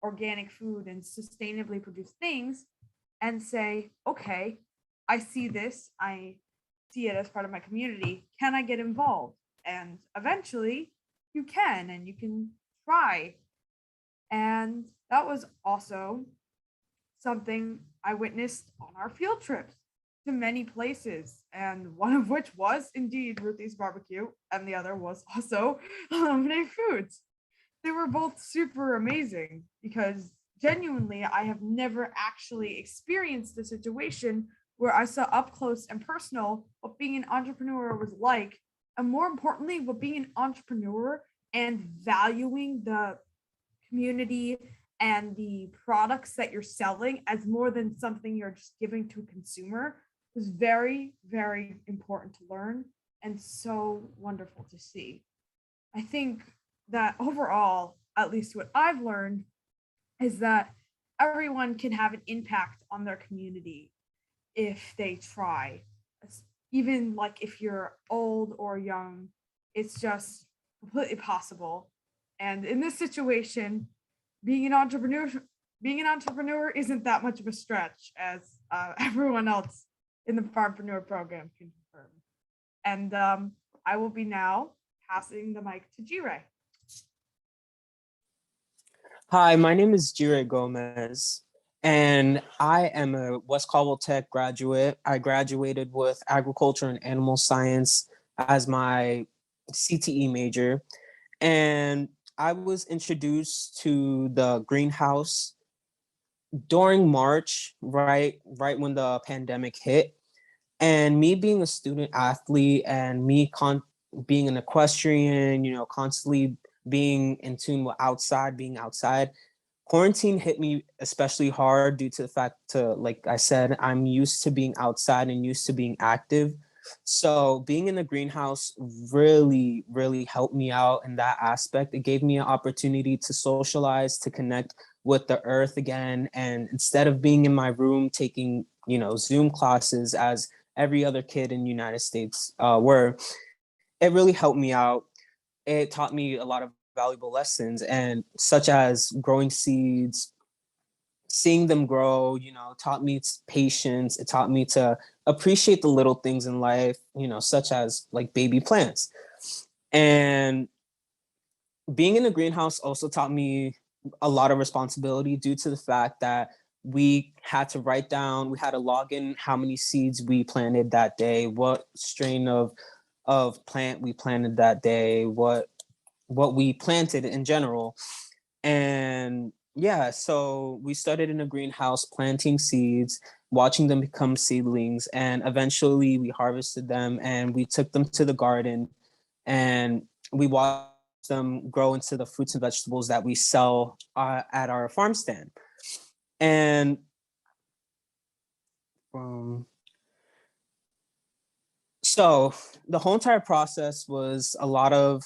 S5: organic food and sustainably produced things and say, okay, I see this. I see it as part of my community. Can I get involved? And eventually you can, and you can try. And that was also something I witnessed on our field trips to many places, and one of which was indeed Ruthie's Barbecue, and the other was also Illuminate Foods. They were both super amazing because genuinely, I have never actually experienced a situation where I saw up close and personal what being an entrepreneur was like, and more importantly, what being an entrepreneur and valuing the community and the products that you're selling as more than something you're just giving to a consumer was very, very important to learn and so wonderful to see. I think that overall, at least what I've learned, is that everyone can have an impact on their community if they try. Even like if you're old or young, it's just completely possible. And in this situation, being an entrepreneur isn't that much of a stretch, as everyone else in the Farmpreneur program can confirm. And I will be now passing the mic to G-Ray.
S6: Hi, my name is Jire Gomez, and I am a West Caldwell Tech graduate. I graduated with agriculture and animal science as my CTE major, and I was introduced to the greenhouse during March, right when the pandemic hit. And me being a student athlete and being an equestrian, constantly being in tune with being outside, quarantine hit me especially hard due to the fact like I said, I'm used to being outside and used to being active. So being in the greenhouse really, really helped me out in that aspect. It gave me an opportunity to socialize, to connect with the earth again. And instead of being in my room taking, Zoom classes as every other kid in the United States were, it really helped me out. It taught me a lot of valuable lessons, and such as growing seeds, seeing them grow, taught me patience. It taught me to appreciate the little things in life, such as like baby plants. And being in the greenhouse also taught me a lot of responsibility due to the fact that we had to log in how many seeds we planted that day, what strain of plant we planted that day, what we planted in general. And yeah, so we started in a greenhouse planting seeds, watching them become seedlings, and eventually we harvested them and we took them to the garden and we watched them grow into the fruits and vegetables that we sell at our farm stand. And so the whole entire process was a lot of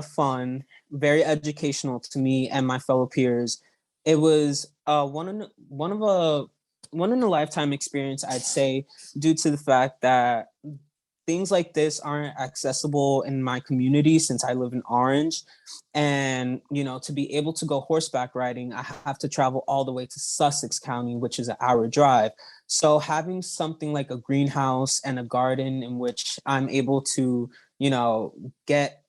S6: fun, very educational to me and my fellow peers. It was one in a lifetime experience, I'd say, due to the fact that things like this aren't accessible in my community since I live in Orange. And, to be able to go horseback riding, I have to travel all the way to Sussex County, which is an hour drive. So having something like a greenhouse and a garden in which I'm able to, get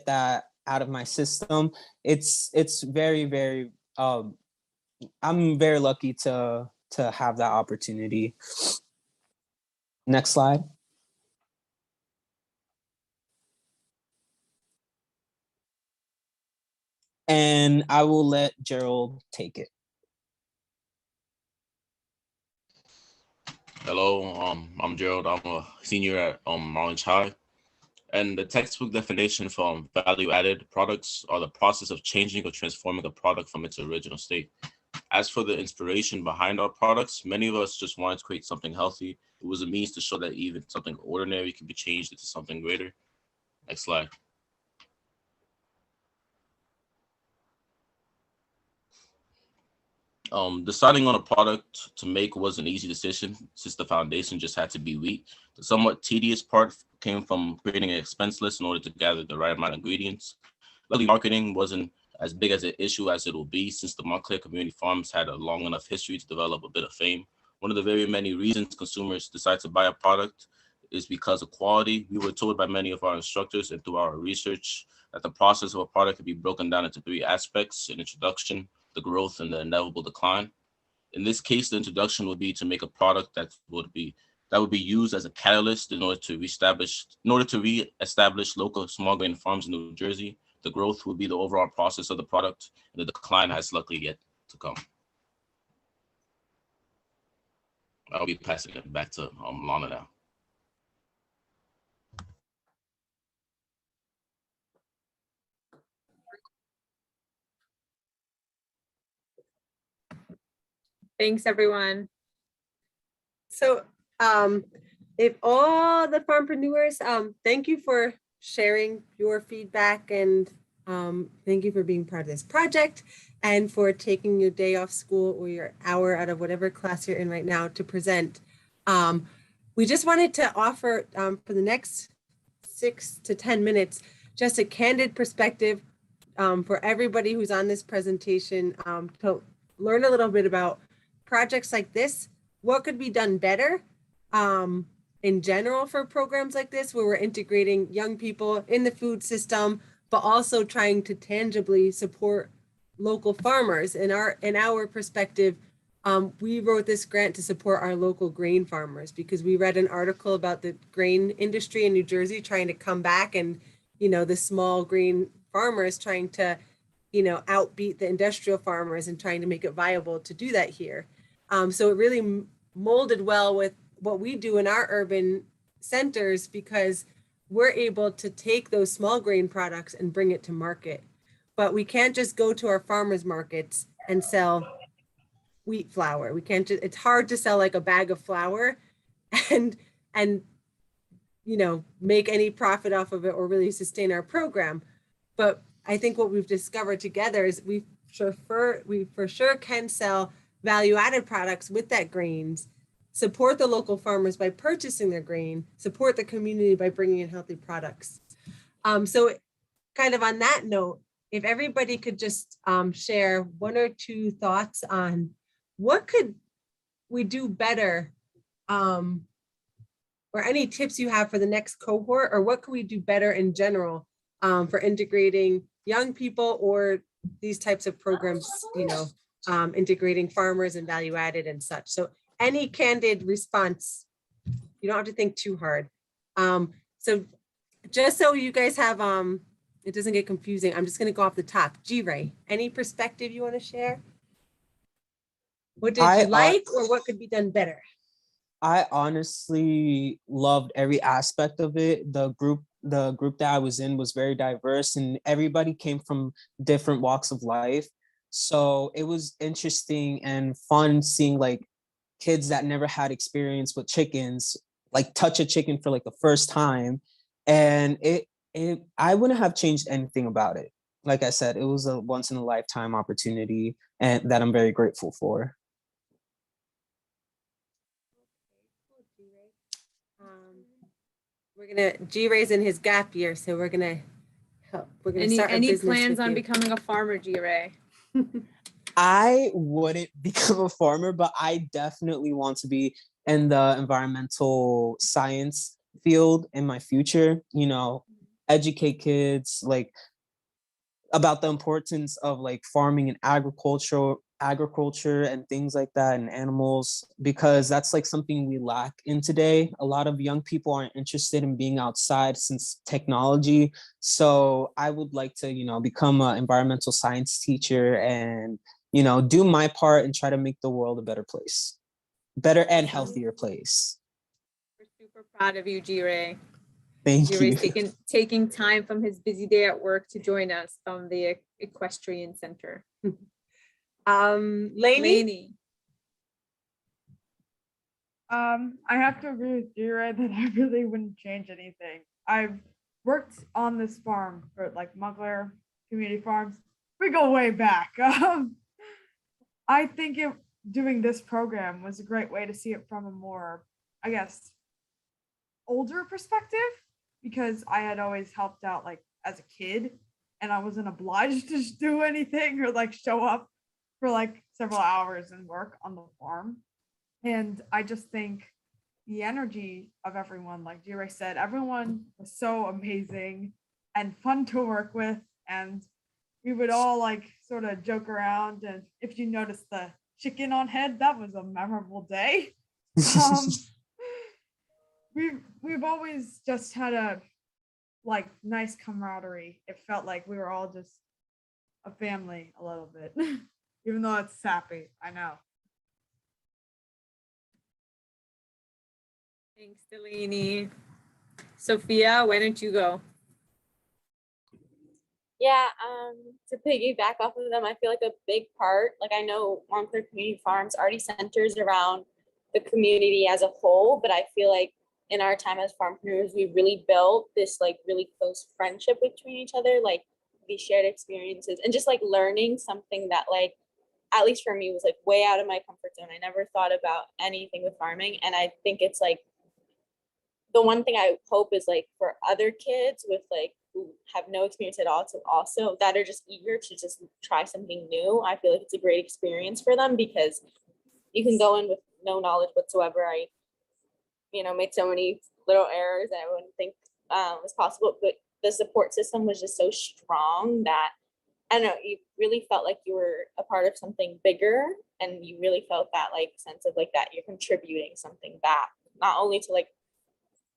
S6: that out of my system, it's very, very, I'm very lucky to have that opportunity. Next slide. And I will let Gerald take it.
S3: Hello, I'm Gerald. I'm a senior at Orange High, And the textbook definition from value-added products are the process of changing or transforming a product from its original state. As for the inspiration behind our products, many of us just wanted to create something healthy. It was a means to show that even something ordinary can be changed into something greater. Next slide. Deciding on a product to make was an easy decision since the foundation just had to be wheat. The somewhat tedious part came from creating an expense list in order to gather the right amount of ingredients. Luckily, marketing wasn't as big as an issue as it will be since the Montclair Community Farms had a long enough history to develop a bit of fame. One of the very many reasons consumers decide to buy a product is because of quality. We were told by many of our instructors and through our research that the process of a product could be broken down into three aspects: an introduction, the growth, and the inevitable decline. In this case, the introduction would be to make a product that would be used as a catalyst in order to reestablish local small grain farms in New Jersey. The growth would be the overall process of the product, and the decline has luckily yet to come. I'll be passing it back to Lana now.
S2: Thanks, everyone.
S1: So if all the farmpreneurs, thank you for sharing your feedback, and thank you for being part of this project and for taking your day off school or your hour out of whatever class you're in right now to present. We just wanted to offer for the next 6 to 10 minutes, just a candid perspective for everybody who's on this presentation to learn a little bit about projects like this, what could be done better in general for programs like this, where we're integrating young people in the food system, but also trying to tangibly support local farmers. In our perspective, we wrote this grant to support our local grain farmers because we read an article about the grain industry in New Jersey trying to come back, and the small grain farmers trying to outbeat the industrial farmers and trying to make it viable to do that here. So it really molded well with what we do in our urban centers, because we're able to take those small grain products and bring it to market. But we can't just go to our farmers markets and sell wheat flour. We can't just, it's hard to sell like a bag of flour and make any profit off of it or really sustain our program. But I think what we've discovered together is we for sure can sell value-added products with that grains, support the local farmers by purchasing their grain, support the community by bringing in healthy products. So kind of on that note, if everybody could just share 1 or 2 thoughts on what could we do better, or any tips you have for the next cohort, or what could we do better in general for integrating young people or these types of programs, integrating farmers and value added and such. So any candid response, you don't have to think too hard. So just so you guys have, it doesn't get confusing, I'm just going to go off the top. G-Ray, any perspective you want to share? What did you like, or what could be done better?
S6: I honestly loved every aspect of it. The group that I was in was very diverse, and everybody came from different walks of life. So it was interesting and fun seeing like kids that never had experience with chickens, like touch a chicken for like the first time. And I wouldn't have changed anything about it. Like I said, it was a once in a lifetime opportunity, and that I'm very grateful for.
S1: G-Ray's in his gap year, so we're gonna help. We're gonna start a
S2: Any
S1: business
S2: plans
S1: with
S2: on
S1: you.
S2: becoming a farmer, G-Ray?
S6: I wouldn't become a farmer, but I definitely want to be in the environmental science field in my future, educate kids like about the importance of like farming and agriculture and things like that, and animals, because that's like something we lack in today. A lot of young people aren't interested in being outside since technology. So I would like to, become an environmental science teacher and, do my part and try to make the world a better place, better and healthier place.
S2: We're super proud of you, G-Ray.
S6: Thank you.
S2: Jire's taking time from his busy day at work to join us from the Equestrian Center.
S1: Lainey?
S2: Lainey.
S5: I have to agree with Jira that I really wouldn't change anything. I've worked on this farm for like Montclair Community Farms. We go way back. I think doing this program was a great way to see it from a more, I guess, older perspective, because I had always helped out like as a kid and I wasn't obliged to do anything or like show up for like several hours and work on the farm. And I just think the energy of everyone, like Jira said, everyone was so amazing and fun to work with. And we would all like sort of joke around. And if you notice the chicken on head, that was a memorable day. We've always just had a like nice camaraderie. It felt like we were all just a family a little bit, even though it's sappy, I know.
S2: Thanks, Delaney. Sophia, why don't you go?
S4: Yeah, to piggyback off of them, I feel like a big part, like I know Montclair Community Farms already centers around the community as a whole, but I feel like in our time as farmpreneurs, we really built this like really close friendship between each other, like these shared experiences and just like learning something that like, at least for me, was like way out of my comfort zone. I never thought about anything with farming. And I think it's like, the one thing I hope is like for other kids with like who have no experience at all to also that are just eager to just try something new. I feel like it's a great experience for them because you can go in with no knowledge whatsoever. I, made so many little errors that I wouldn't think was possible, but the support system was just so strong that I don't know, you really felt like you were a part of something bigger, and you really felt that like sense of like that you're contributing something back, not only to like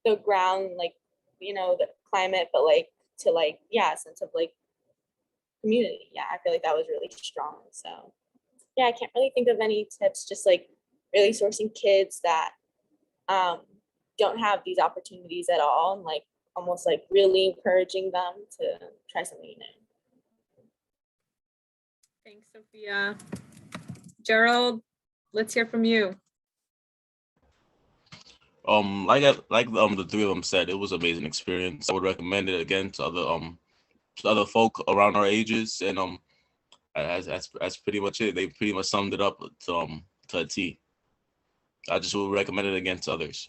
S4: the ground, like, the climate, but like to like, yeah, a sense of like community. Yeah, I feel like that was really strong. So yeah, I can't really think of any tips, just like really sourcing kids that don't have these opportunities at all, and like almost like really encouraging them to try something new.
S2: Thanks, Sophia. Gerald, let's hear from you.
S3: The three of them said, it was an amazing experience. I would recommend it again to other folk around our ages, and that's pretty much it. They pretty much summed it up to a T. I just would recommend it again to others.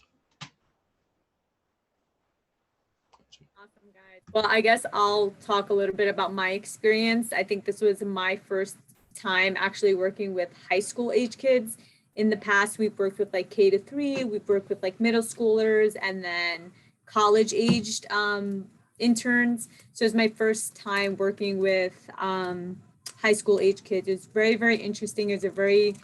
S2: Awesome, guys. Well, I guess I'll talk a little bit about my experience. I think this was my first time actually working with high school age kids. In the past, we've worked with like K-3, we've worked with like middle schoolers and then college aged interns. So it's my first time working with high school age kids. It's very, very interesting. It's a very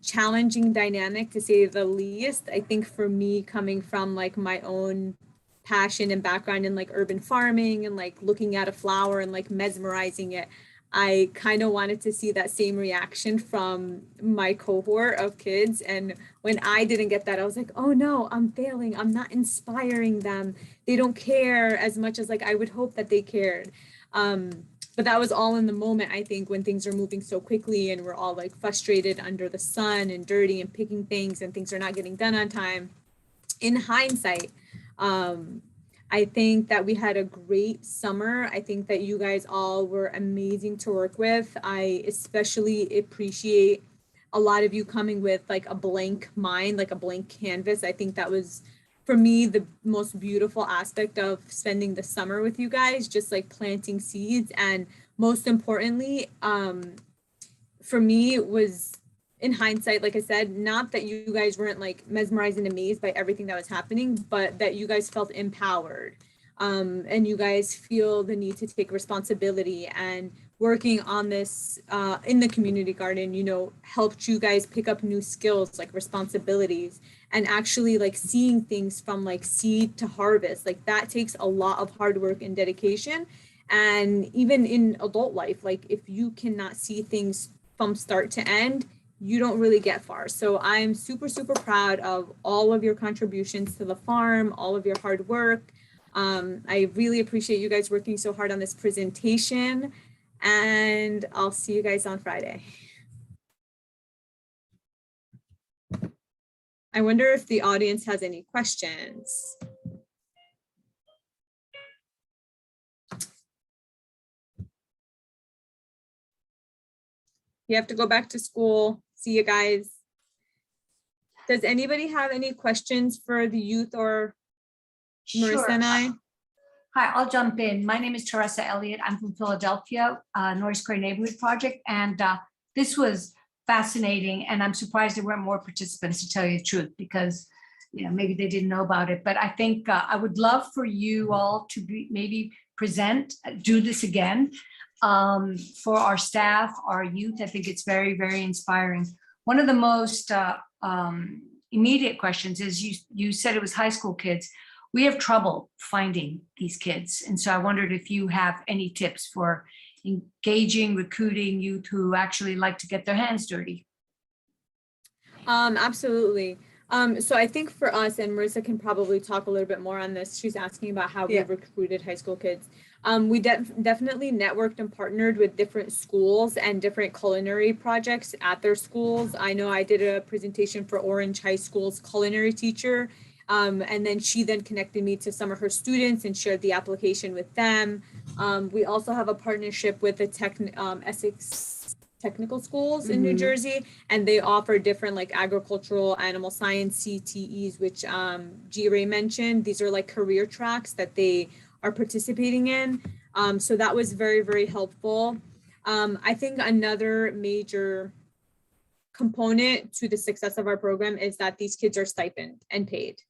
S2: challenging dynamic, to say the least. I think for me, coming from like my own passion and background in like urban farming and like looking at a flower and like mesmerizing it, I kind of wanted to see that same reaction from my cohort of kids. And when I didn't get that, I was like, oh no, I'm failing. I'm not inspiring them. They don't care as much as like I would hope that they cared. But that was all in the moment, I think, when things are moving so quickly and we're all like frustrated under the sun and dirty and picking things and things are not getting done on time. In hindsight, I think that we had a great summer. I think that you guys all were amazing to work with. I especially appreciate a lot of you coming with like a blank mind, like a blank canvas. I think that was, for me, the most beautiful aspect of spending the summer with you guys, just like planting seeds. And most importantly, for me, it was, in hindsight, like I said, not that you guys weren't like mesmerized and amazed by everything that was happening, but that you guys felt empowered, and you guys feel the need to take responsibility. And working on this in the community garden, helped you guys pick up new skills like responsibilities, and actually like seeing things from like seed to harvest. Like that takes a lot of hard work and dedication. And even in adult life, like if you cannot see things from start to end, you don't really get far. So I'm super, super proud of all of your contributions to the farm, all of your hard work. I really appreciate you guys working so hard on this presentation, and I'll see you guys on Friday. I wonder if the audience has any questions. You have to go back to school. See you guys. Does anybody have any questions for the youth or Marissa and I?
S7: Hi, I'll jump in. My name is Teresa Elliott. I'm from Philadelphia, North Square Neighborhood Project. And this was fascinating. And I'm surprised there weren't more participants, to tell you the truth, because maybe they didn't know about it. But I think I would love for you all to maybe do this again for our staff, our youth. I think it's very, very inspiring. One of the most immediate questions is you said it was high school kids. We have trouble finding these kids. And so I wondered if you have any tips for engaging, recruiting youth who actually like to get their hands dirty.
S2: Absolutely. So I think for us, and Marissa can probably talk a little bit more on this, she's asking about how we've recruited high school kids. We definitely networked and partnered with different schools and different culinary projects at their schools. I know I did a presentation for Orange High School's culinary teacher. And then she connected me to some of her students and shared the application with them. We also have a partnership with the Essex technical schools in New Jersey, and they offer different like agricultural, animal science CTEs, which G-Ray mentioned. These are like career tracks that they are participating in. So that was very, very helpful. I think another major component to the success of our program is that these kids are stipend and paid.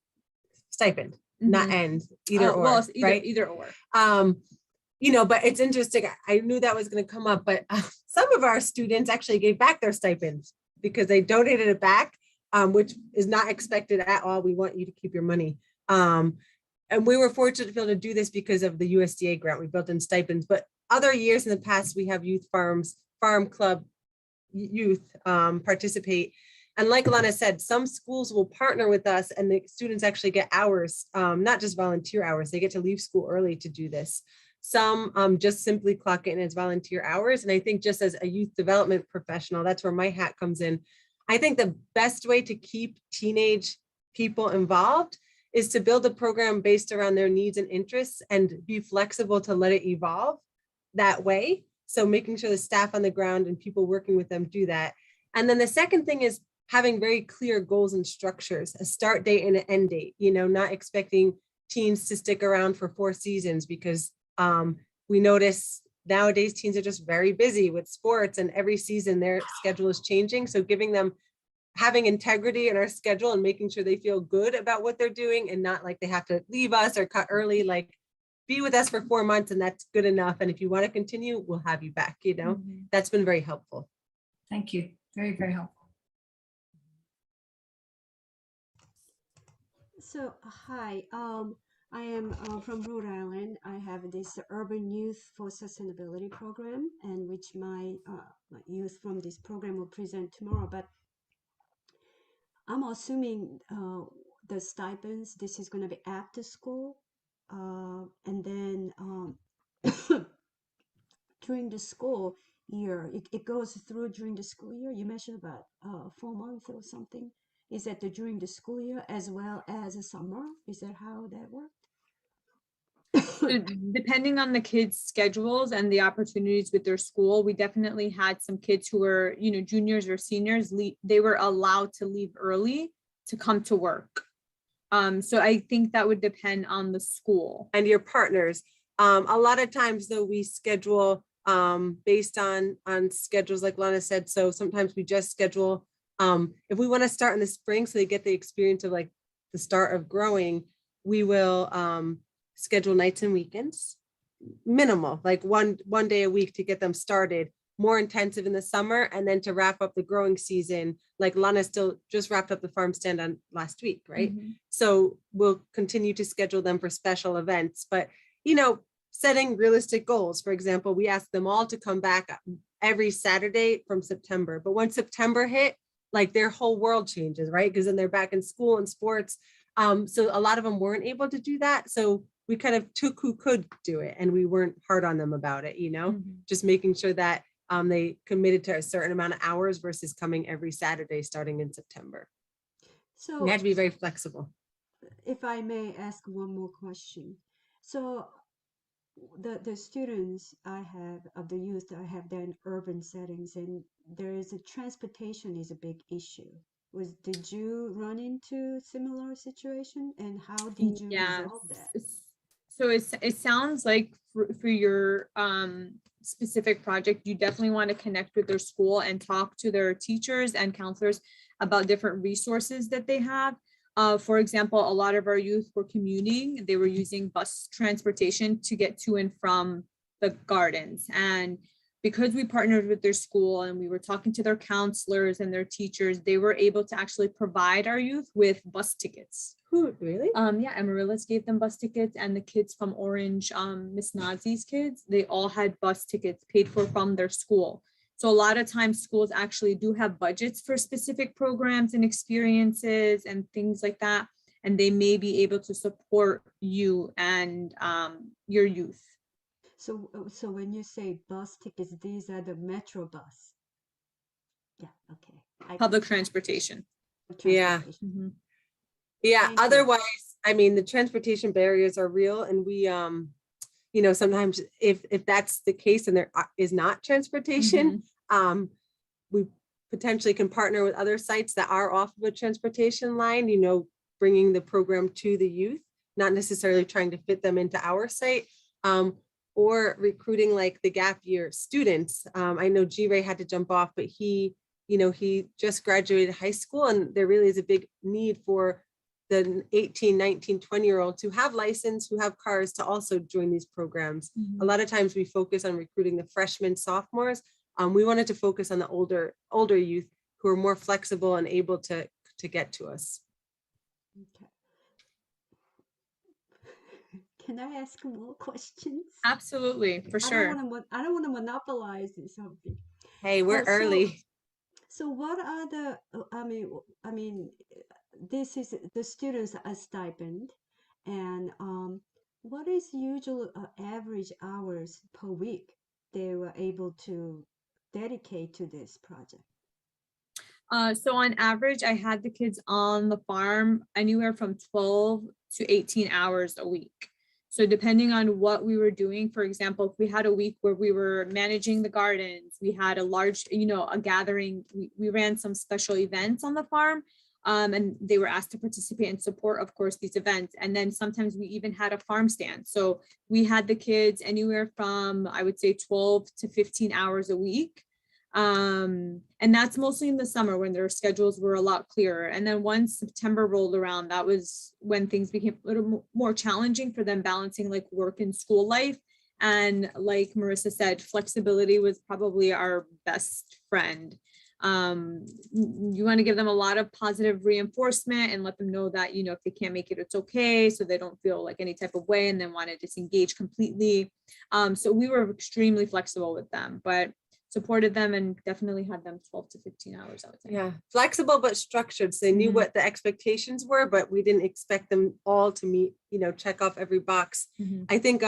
S1: Stipend, not end, either or,
S2: well,
S1: right?
S2: Either or.
S1: But it's interesting. I knew that was going to come up, but some of our students actually gave back their stipends because they donated it back, which is not expected at all. We want you to keep your money. And we were fortunate to be able to do this because of the USDA grant. We built in stipends, but other years in the past, we have youth farms, farm club youth participate. And like Alana said, some schools will partner with us and the students actually get hours, not just volunteer hours. They get to leave school early to do this. Some just simply clock in as volunteer hours. And I think just as a youth development professional, that's where my hat comes in. I think the best way to keep teenage people involved is to build a program based around their needs and interests and be flexible to let it evolve that way. So making sure the staff on the ground and people working with them do that. And then the second thing is having very clear goals and structures, a start date and an end date, not expecting teens to stick around for 4 seasons because we notice nowadays teens are just very busy with sports and every season their schedule is changing. So giving them, having integrity in our schedule and making sure they feel good about what they're doing and not like they have to leave us or cut early, like be with us for 4 months and that's good enough. And if you want to continue, we'll have you back, That's been very helpful.
S7: Thank you. Very, very helpful.
S8: So, hi, I am from Rhode Island. I have this Urban Youth for Sustainability program, and which my youth from this program will present tomorrow. But I'm assuming the stipends, this is going to be after school, and then during the school year, it goes through during the school year. You mentioned about 4 months or something. Is that during the school year as well as a summer? Is that how that worked?
S2: Depending on the kids' schedules and the opportunities with their school, we definitely had some kids who were, juniors or seniors. They were allowed to leave early to come to work. So I think that would depend on the school
S1: and your partners. A lot of times, though, we schedule based on schedules, like Lana said. So sometimes we just schedule. If we want to start in the spring so they get the experience of like the start of growing, we will schedule nights and weekends, minimal, like one day a week to get them started, more intensive in the summer, and then to wrap up the growing season, like Lana still just wrapped up the farm stand on last week, right? So we'll continue to schedule them for special events, but setting realistic goals. For example, we asked them all to come back every Saturday from September, but when September hit, like their whole world changes, right? Because then they're back in school and sports. So a lot of them weren't able to do that. So we kind of took who could do it, and we weren't hard on them about it, just making sure that they committed to a certain amount of hours versus coming every Saturday starting in September.
S8: So
S1: We had to be very flexible.
S8: if I may ask one more question. So the students I have, of the youth I have, they're in urban settings, and there is a transportation is a big issue. Did you run into similar situation, and how did you resolve that?
S2: So it sounds like for your specific project, you definitely want to connect with their school and talk to their teachers and counselors about different resources that they have. For example, a lot of our youth were commuting. They were using bus transportation to get to and from the gardens. And because we partnered with their school and we were talking to their counselors and their teachers, they were able to actually provide our youth with bus tickets.
S1: Who, really?
S2: Yeah, Amaryllis gave them bus tickets, and the kids from Orange, Miss Nazi's kids, they all had bus tickets paid for from their school. So a lot of times schools actually do have budgets for specific programs and experiences and things like that. And they may be able to support you and your youth.
S8: So when you say bus tickets, these are the metro bus. Yeah, okay.
S2: Public transportation.
S1: Yeah.
S2: Mm-hmm.
S1: Yeah.
S8: Thank you.
S1: Otherwise, I mean, the transportation barriers are real, and we, sometimes if that's the case and there is not transportation, we potentially can partner with other sites that are off of a transportation line, bringing the program to the youth, not necessarily trying to fit them into our site, or recruiting like the gap year students. I know G-Ray had to jump off, but he just graduated high school, and there really is a big need for the 18, 19, 20-year-olds who have license, who have cars, to also join these programs. A lot of times we focus on recruiting the freshmen, sophomores. We wanted to focus on the older youth who are more flexible and able to get to us.
S8: Okay. Can I ask more questions?
S2: Absolutely, for sure.
S8: I don't want to monopolize something.
S1: Hey, we're early.
S8: So what are the? I mean, this is the students a stipend, and what is usual average hours per week they were able to dedicate to this project?
S2: So on average, I had the kids on the farm anywhere from 12 to 18 hours a week. So depending on what we were doing, for example, if we had a week where we were managing the gardens, we had a large, a gathering, we ran some special events on the farm, and they were asked to participate and support, of course, these events. And then sometimes we even had a farm stand. So we had the kids anywhere from, I would say, 12 to 15 hours a week. And that's mostly in the summer when their schedules were a lot clearer. And then once September rolled around, that was when things became a little more challenging for them, balancing like work and school life. And like Marissa said, flexibility was probably our best friend. You want to give them a lot of positive reinforcement and let them know that, if they can't make it, it's okay. So they don't feel like any type of way and then want to disengage completely. So we were extremely flexible with them, but supported them and definitely had them 12 to 15 hours, I would say.
S1: Yeah, flexible but structured. So they knew what the expectations were, but we didn't expect them all to meet, check off every box. I think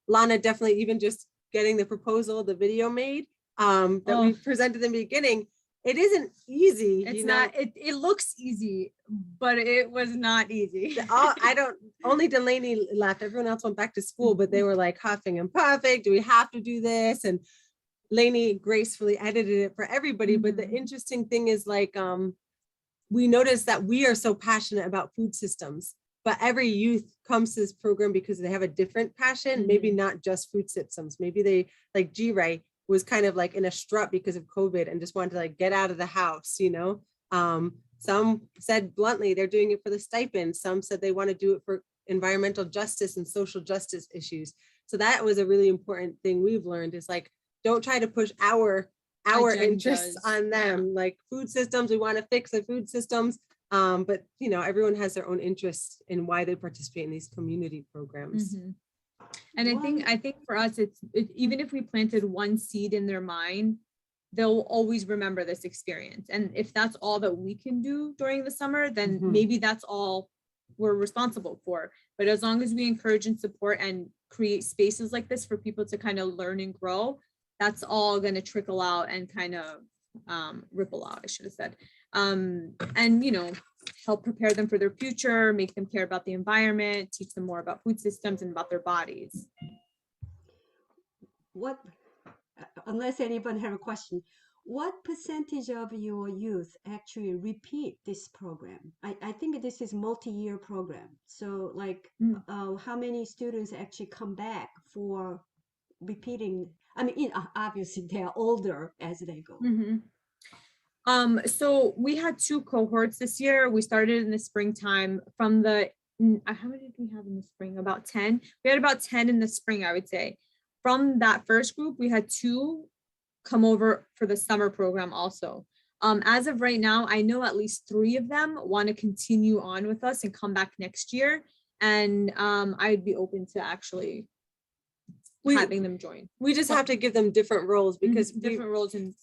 S1: Lana definitely, even just getting the proposal, the video made that we presented in the beginning, it isn't easy.
S2: It's not, it looks easy, but it was not easy.
S1: Only Delaney left. Everyone else went back to school, but they were like huffing and puffing. Do we have to do this? And Lainey gracefully edited it for everybody. But the interesting thing is we noticed that we are so passionate about food systems, but every youth comes to this program because they have a different passion, maybe not just food systems. Maybe they, like G-Ray was kind of like in a strut because of COVID and just wanted to like get out of the house, Some said bluntly, they're doing it for the stipend. Some said they want to do it for environmental justice and social justice issues. So that was a really important thing we've learned, is like, don't try to push our interests on them. Like food systems, we want to fix the food systems. But everyone has their own interests in why they participate in these community programs.
S2: And I think for us, even if we planted one seed in their mind, they'll always remember this experience. And if that's all that we can do during the summer, then maybe that's all we're responsible for. But as long as we encourage and support and create spaces like this for people to kind of learn and grow, that's all going to trickle out and kind of ripple out, I should have said. And, you know, help prepare them for their future, make them care about the environment, teach them more about food systems and about their bodies.
S8: What, unless anyone have a question, what percentage of your youth actually repeat this program? I think this is multi-year program. So like, how many students actually come back for repeating? I mean, obviously they are older as they go.
S2: So we had 2 cohorts this year. We started in the springtime from the, how many did we have in the spring? About 10. We had about 10 in the spring, I would say. From that first group, we had 2 come over for the summer program also. As of right now, I know at least 3 of them want to continue on with us and come back next year. And I'd be open to actually having them join.
S1: We just have to give them different roles because
S2: different roles and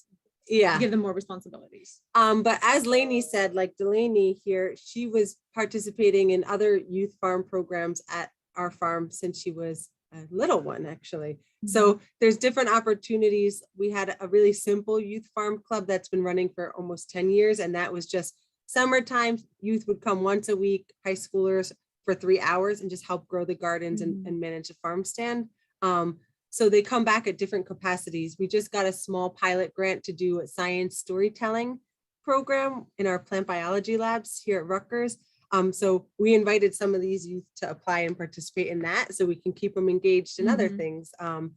S1: yeah,
S2: give them more responsibilities.
S1: But as Lainey said, like Delaney here, she was participating in other youth farm programs at our farm since she was a little one, actually. So there's different opportunities. We had a really simple youth farm club that's been running for almost 10 years. And that was just summertime. Youth would come once a week, high schoolers, for 3 hours and just help grow the gardens and manage the farm stand. So they come back at different capacities. We just got a small pilot grant to do a science storytelling program in our plant biology labs here at Rutgers. So we invited some of these youth to apply and participate in that so we can keep them engaged in other things and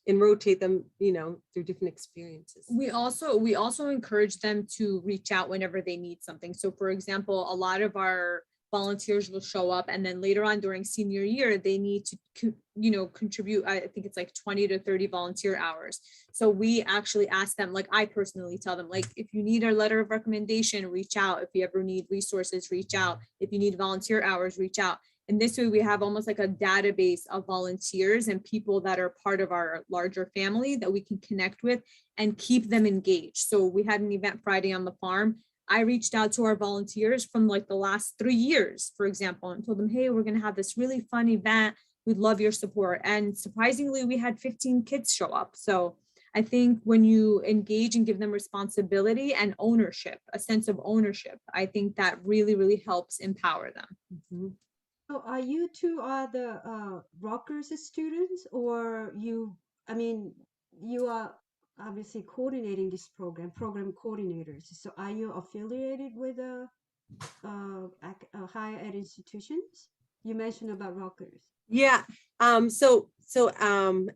S1: rotate them, you know, through different experiences.
S2: We also encourage them to reach out whenever they need something. So for example, a lot of our volunteers will show up and then later on during senior year, they need to, you know, contribute, I think it's like 20 to 30 volunteer hours. So we actually ask them, like I personally tell them, like, if you need a letter of recommendation, reach out. If you ever need resources, reach out. If you need volunteer hours, reach out. And this way we have almost like a database of volunteers and people that are part of our larger family that we can connect with and keep them engaged. So we had an event Friday on the farm. I reached out to our volunteers from like the last 3 years, for example, and told them, hey, we're going to have this really fun event. We'd love your support. And surprisingly, we had 15 kids show up. So I think when you engage and give them responsibility and ownership, a sense of ownership, I think that really, really helps empower them.
S8: So are you two the Rutgers students, or you, I mean, you are obviously coordinating this program coordinators. So are you affiliated with higher ed institutions? You mentioned about Rutgers.
S1: Yeah. And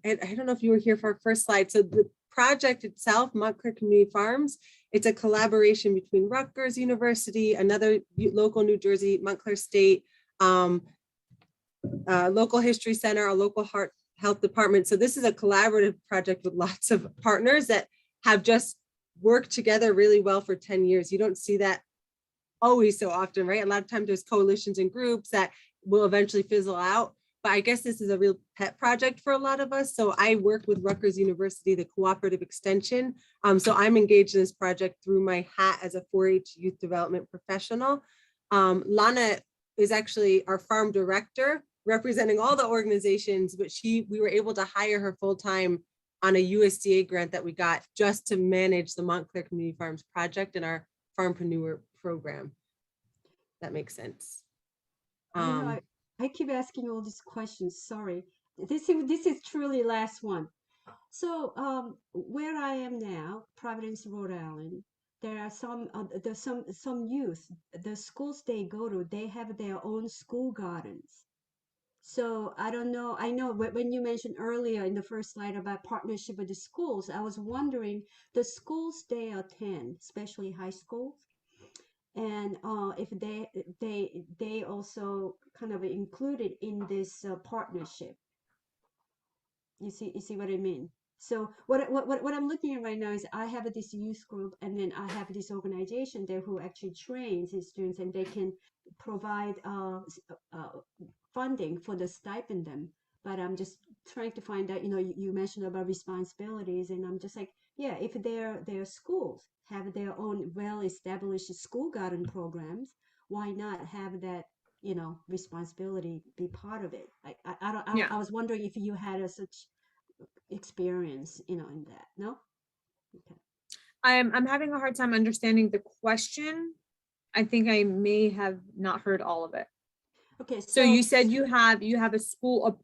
S1: I don't know if you were here for our first slide. So the project itself, Montclair Community Farms, it's a collaboration between Rutgers University, another local New Jersey, Montclair State, local history center, a local health department. So this is a collaborative project with lots of partners that have just worked together really well for 10 years. You don't see that always so often, right? A lot of times there's coalitions and groups that will eventually fizzle out. But I guess this is a real pet project for a lot of us. So I worked with Rutgers University, the cooperative extension. So I'm engaged in this project through my hat as a 4-H youth development professional. Lana is actually our farm director, representing all the organizations, but we were able to hire her full-time on a USDA grant that we got just to manage the Montclair Community Farms project and our Farmpreneur program. That makes sense.
S8: I keep asking all these questions. Sorry. This is truly last one. So where I am now, Providence, Rhode Island, there are some youth. The schools they go to, they have their own school gardens. So I don't know. I know when you mentioned earlier in the first slide about partnership with the schools, I was wondering the schools they attend, especially high schools, and if they also kind of included in this partnership. You see what I mean? So what I'm looking at right now is I have this youth group, and then I have this organization there who actually trains these students, and they can provide funding for the stipend them. But I'm just trying to find out, you mentioned about responsibilities, and I'm just like, yeah, if their schools have their own well-established school garden programs, why not have that responsibility be part of it.
S2: Yeah.
S8: I was wondering if you had such experience, in that. No? Okay.
S2: I'm having a hard time understanding the question. I think I may have not heard all of it.
S8: Okay,
S2: So you said you have a school,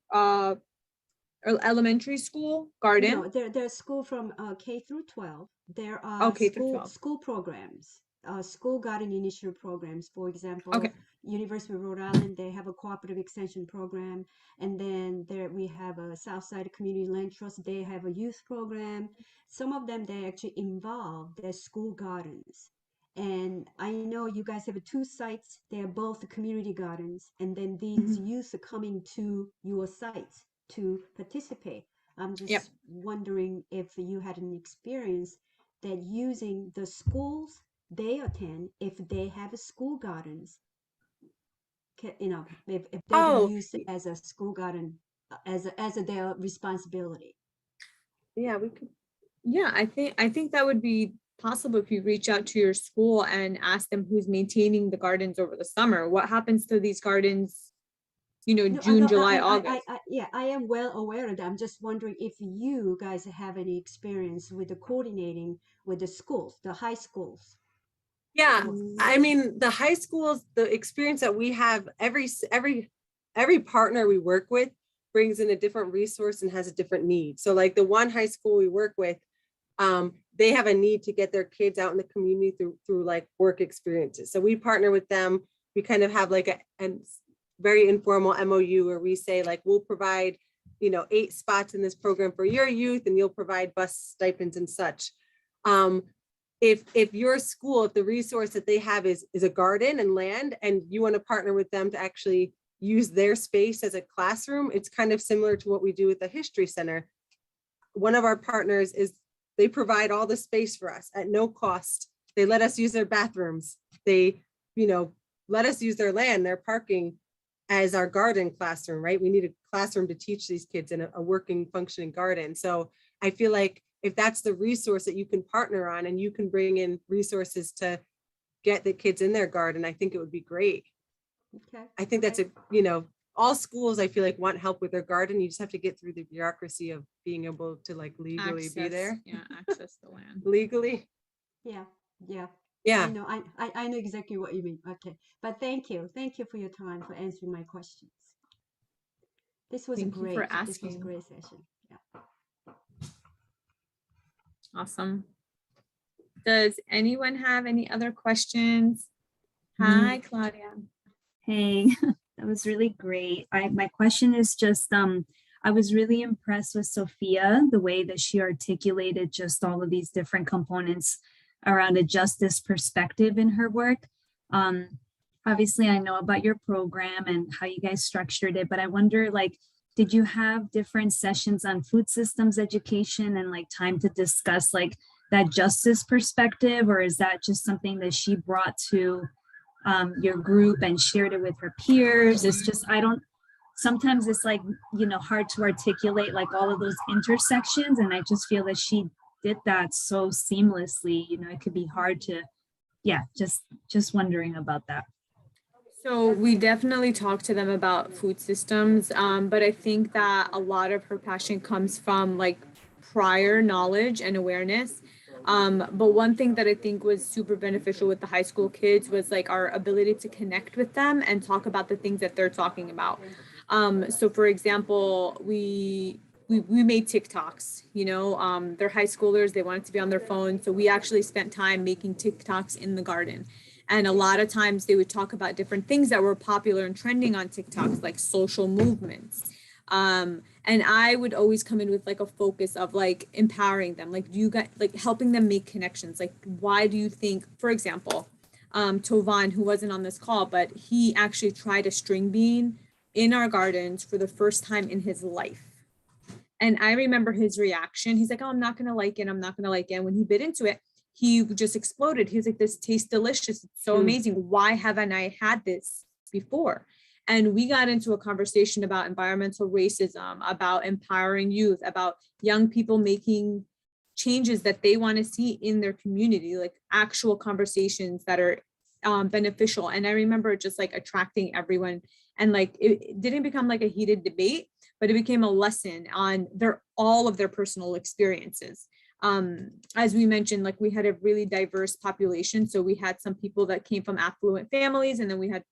S2: elementary school garden?
S8: No, there's school from K through 12. There are
S2: Okay, through 12.
S8: school programs, school garden initiative programs. For example,
S2: Okay.
S8: University of Rhode Island, they have a cooperative extension program, and then there we have a Southside Community Land Trust. They have a youth program. Some of them they actually involve their school gardens. And I know you guys have two sites. They're both community gardens, and then these youth are coming to your sites to participate. I'm just
S2: Yep.
S8: wondering if you had an experience that using the schools they attend, if they have school gardens, if they
S2: Oh,
S8: can use it as a school garden, as their responsibility.
S2: yeah, we could. Yeah, I think that would be possible if you reach out to your school and ask them who's maintaining the gardens over the summer. What happens to these gardens,
S8: No,
S2: June,
S8: no,
S2: July, August?
S8: yeah, I am well aware of that. I'm just wondering if you guys have any experience with the coordinating with the schools, the high schools.
S1: Yeah, I mean, the high schools, the experience that we have, every partner we work with brings in a different resource and has a different need. So like the one high school we work with, they have a need to get their kids out in the community through like work experiences. So we partner with them. We kind of have like a very informal MOU where we say like, we'll provide, 8 spots in this program for your youth, and you'll provide bus stipends and such. If your school, if the resource that they have is a garden and land, and you want to partner with them to actually use their space as a classroom, it's kind of similar to what we do with the History Center. One of our partners is, they provide all the space for us at no cost. They let us use their bathrooms. They, let us use their land, their parking as our garden classroom, right? We need a classroom to teach these kids in a working, functioning garden. So I feel like if that's the resource that you can partner on, and you can bring in resources to get the kids in their garden, I think it would be great.
S8: Okay.
S1: I think that's all schools, I feel like, want help with their garden. You just have to get through the bureaucracy of being able to like legally be there.
S2: Yeah, access the land.
S1: Legally.
S8: Yeah. I
S1: Yeah.
S8: know. I know exactly what you mean. Okay, but thank you for your time, for answering my questions. This was
S2: Thank you
S8: great.
S2: for
S8: This was a
S2: asking.
S8: great session. Yeah.
S2: Awesome. Does anyone have any other questions? Hi, Claudia.
S9: Hey, that was really great. My question is just, I was really impressed with Sophia, the way that she articulated just all of these different components around a justice perspective in her work. Obviously, I know about your program and how you guys structured it, but I wonder, like, did you have different sessions on food systems education and like time to discuss like that justice perspective, or is that just something that she brought to your group and shared it with her peers? It's just, sometimes it's like, hard to articulate like all of those intersections. And I just feel that she did that so seamlessly, it could be hard to, just wondering about that.
S2: So we definitely talk to them about food systems, but I think that a lot of her passion comes from like prior knowledge and awareness. But one thing that I think was super beneficial with the high school kids was like our ability to connect with them and talk about the things that they're talking about. So for example, we made TikToks, they're high schoolers, they wanted to be on their phone. So we actually spent time making TikToks in the garden. And a lot of times they would talk about different things that were popular and trending on TikToks, like social movements. And I would always come in with like a focus of like empowering them, like you got like helping them make connections. Like, why do you think, for example, Tovan, who wasn't on this call, but he actually tried a string bean in our gardens for the first time in his life. And I remember his reaction. He's like, oh, I'm not going to like it. I'm not going to like it. And when he bit into it, he just exploded. He was like, this tastes delicious. It's so amazing. Why haven't I had this before? And we got into a conversation about environmental racism, about empowering youth, about young people making changes that they want to see in their community, like actual conversations that are beneficial. And I remember just like attracting everyone, and like it didn't become like a heated debate, but it became a lesson on all of their personal experiences. As we mentioned, like we had a really diverse population. So we had some people that came from affluent families, and then we had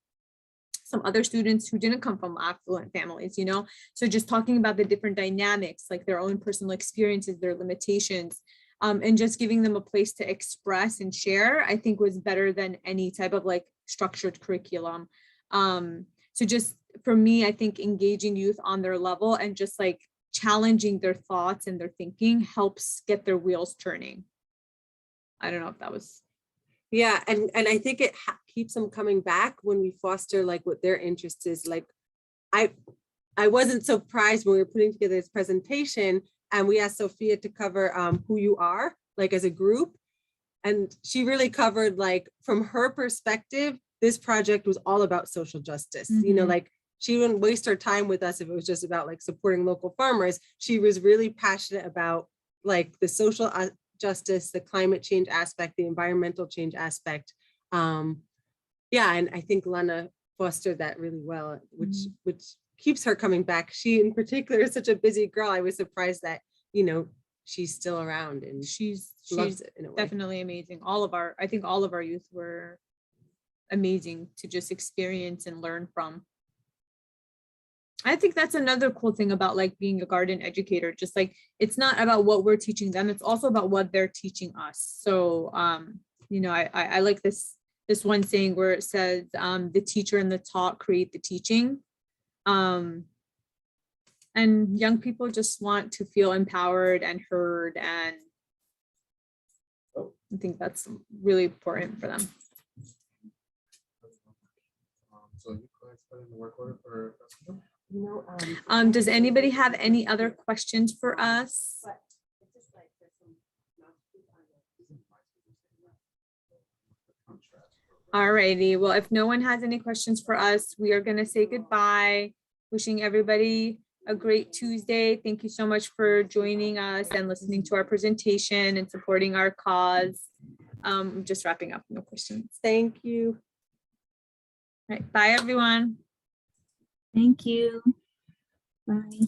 S2: some other students who didn't come from affluent families, you know? So just talking about the different dynamics, like their own personal experiences, their limitations, and just giving them a place to express and share, I think was better than any type of like structured curriculum. So just for me, I think engaging youth on their level and just like challenging their thoughts and their thinking helps get their wheels turning. I don't know if that was.
S1: Yeah, and I think it keeps them coming back when we foster like what their interest is. Like I wasn't surprised when we were putting together this presentation and we asked Sophia to cover who you are, like as a group. And she really covered, like, from her perspective, this project was all about social justice. You know, like she wouldn't waste her time with us if it was just about like supporting local farmers. She was really passionate about like the social justice, the climate change aspect, the environmental change aspect. Yeah, and I think Lana fostered that really well, which keeps her coming back. She in particular is such a busy girl. I was surprised that, you know, she's still around and she's loves it in a way.
S2: Definitely amazing. I think all of our youth were amazing to just experience and learn from. I think that's another cool thing about like being a garden educator. Just like, it's not about what we're teaching them, it's also about what they're teaching us. So, you know, I like this one saying where it says, the teacher and the taught create the teaching. And young people just want to feel empowered and heard, and I think that's really important for them.
S10: So you guys put in the work order for
S2: Does anybody have any other questions for us? Alrighty, well, if no one has any questions for us, we are gonna say goodbye. Wishing everybody a great Tuesday. Thank you so much for joining us and listening to our presentation and supporting our cause. Just wrapping up, no questions.
S1: Thank you.
S2: All right, bye everyone.
S9: Thank you. Bye.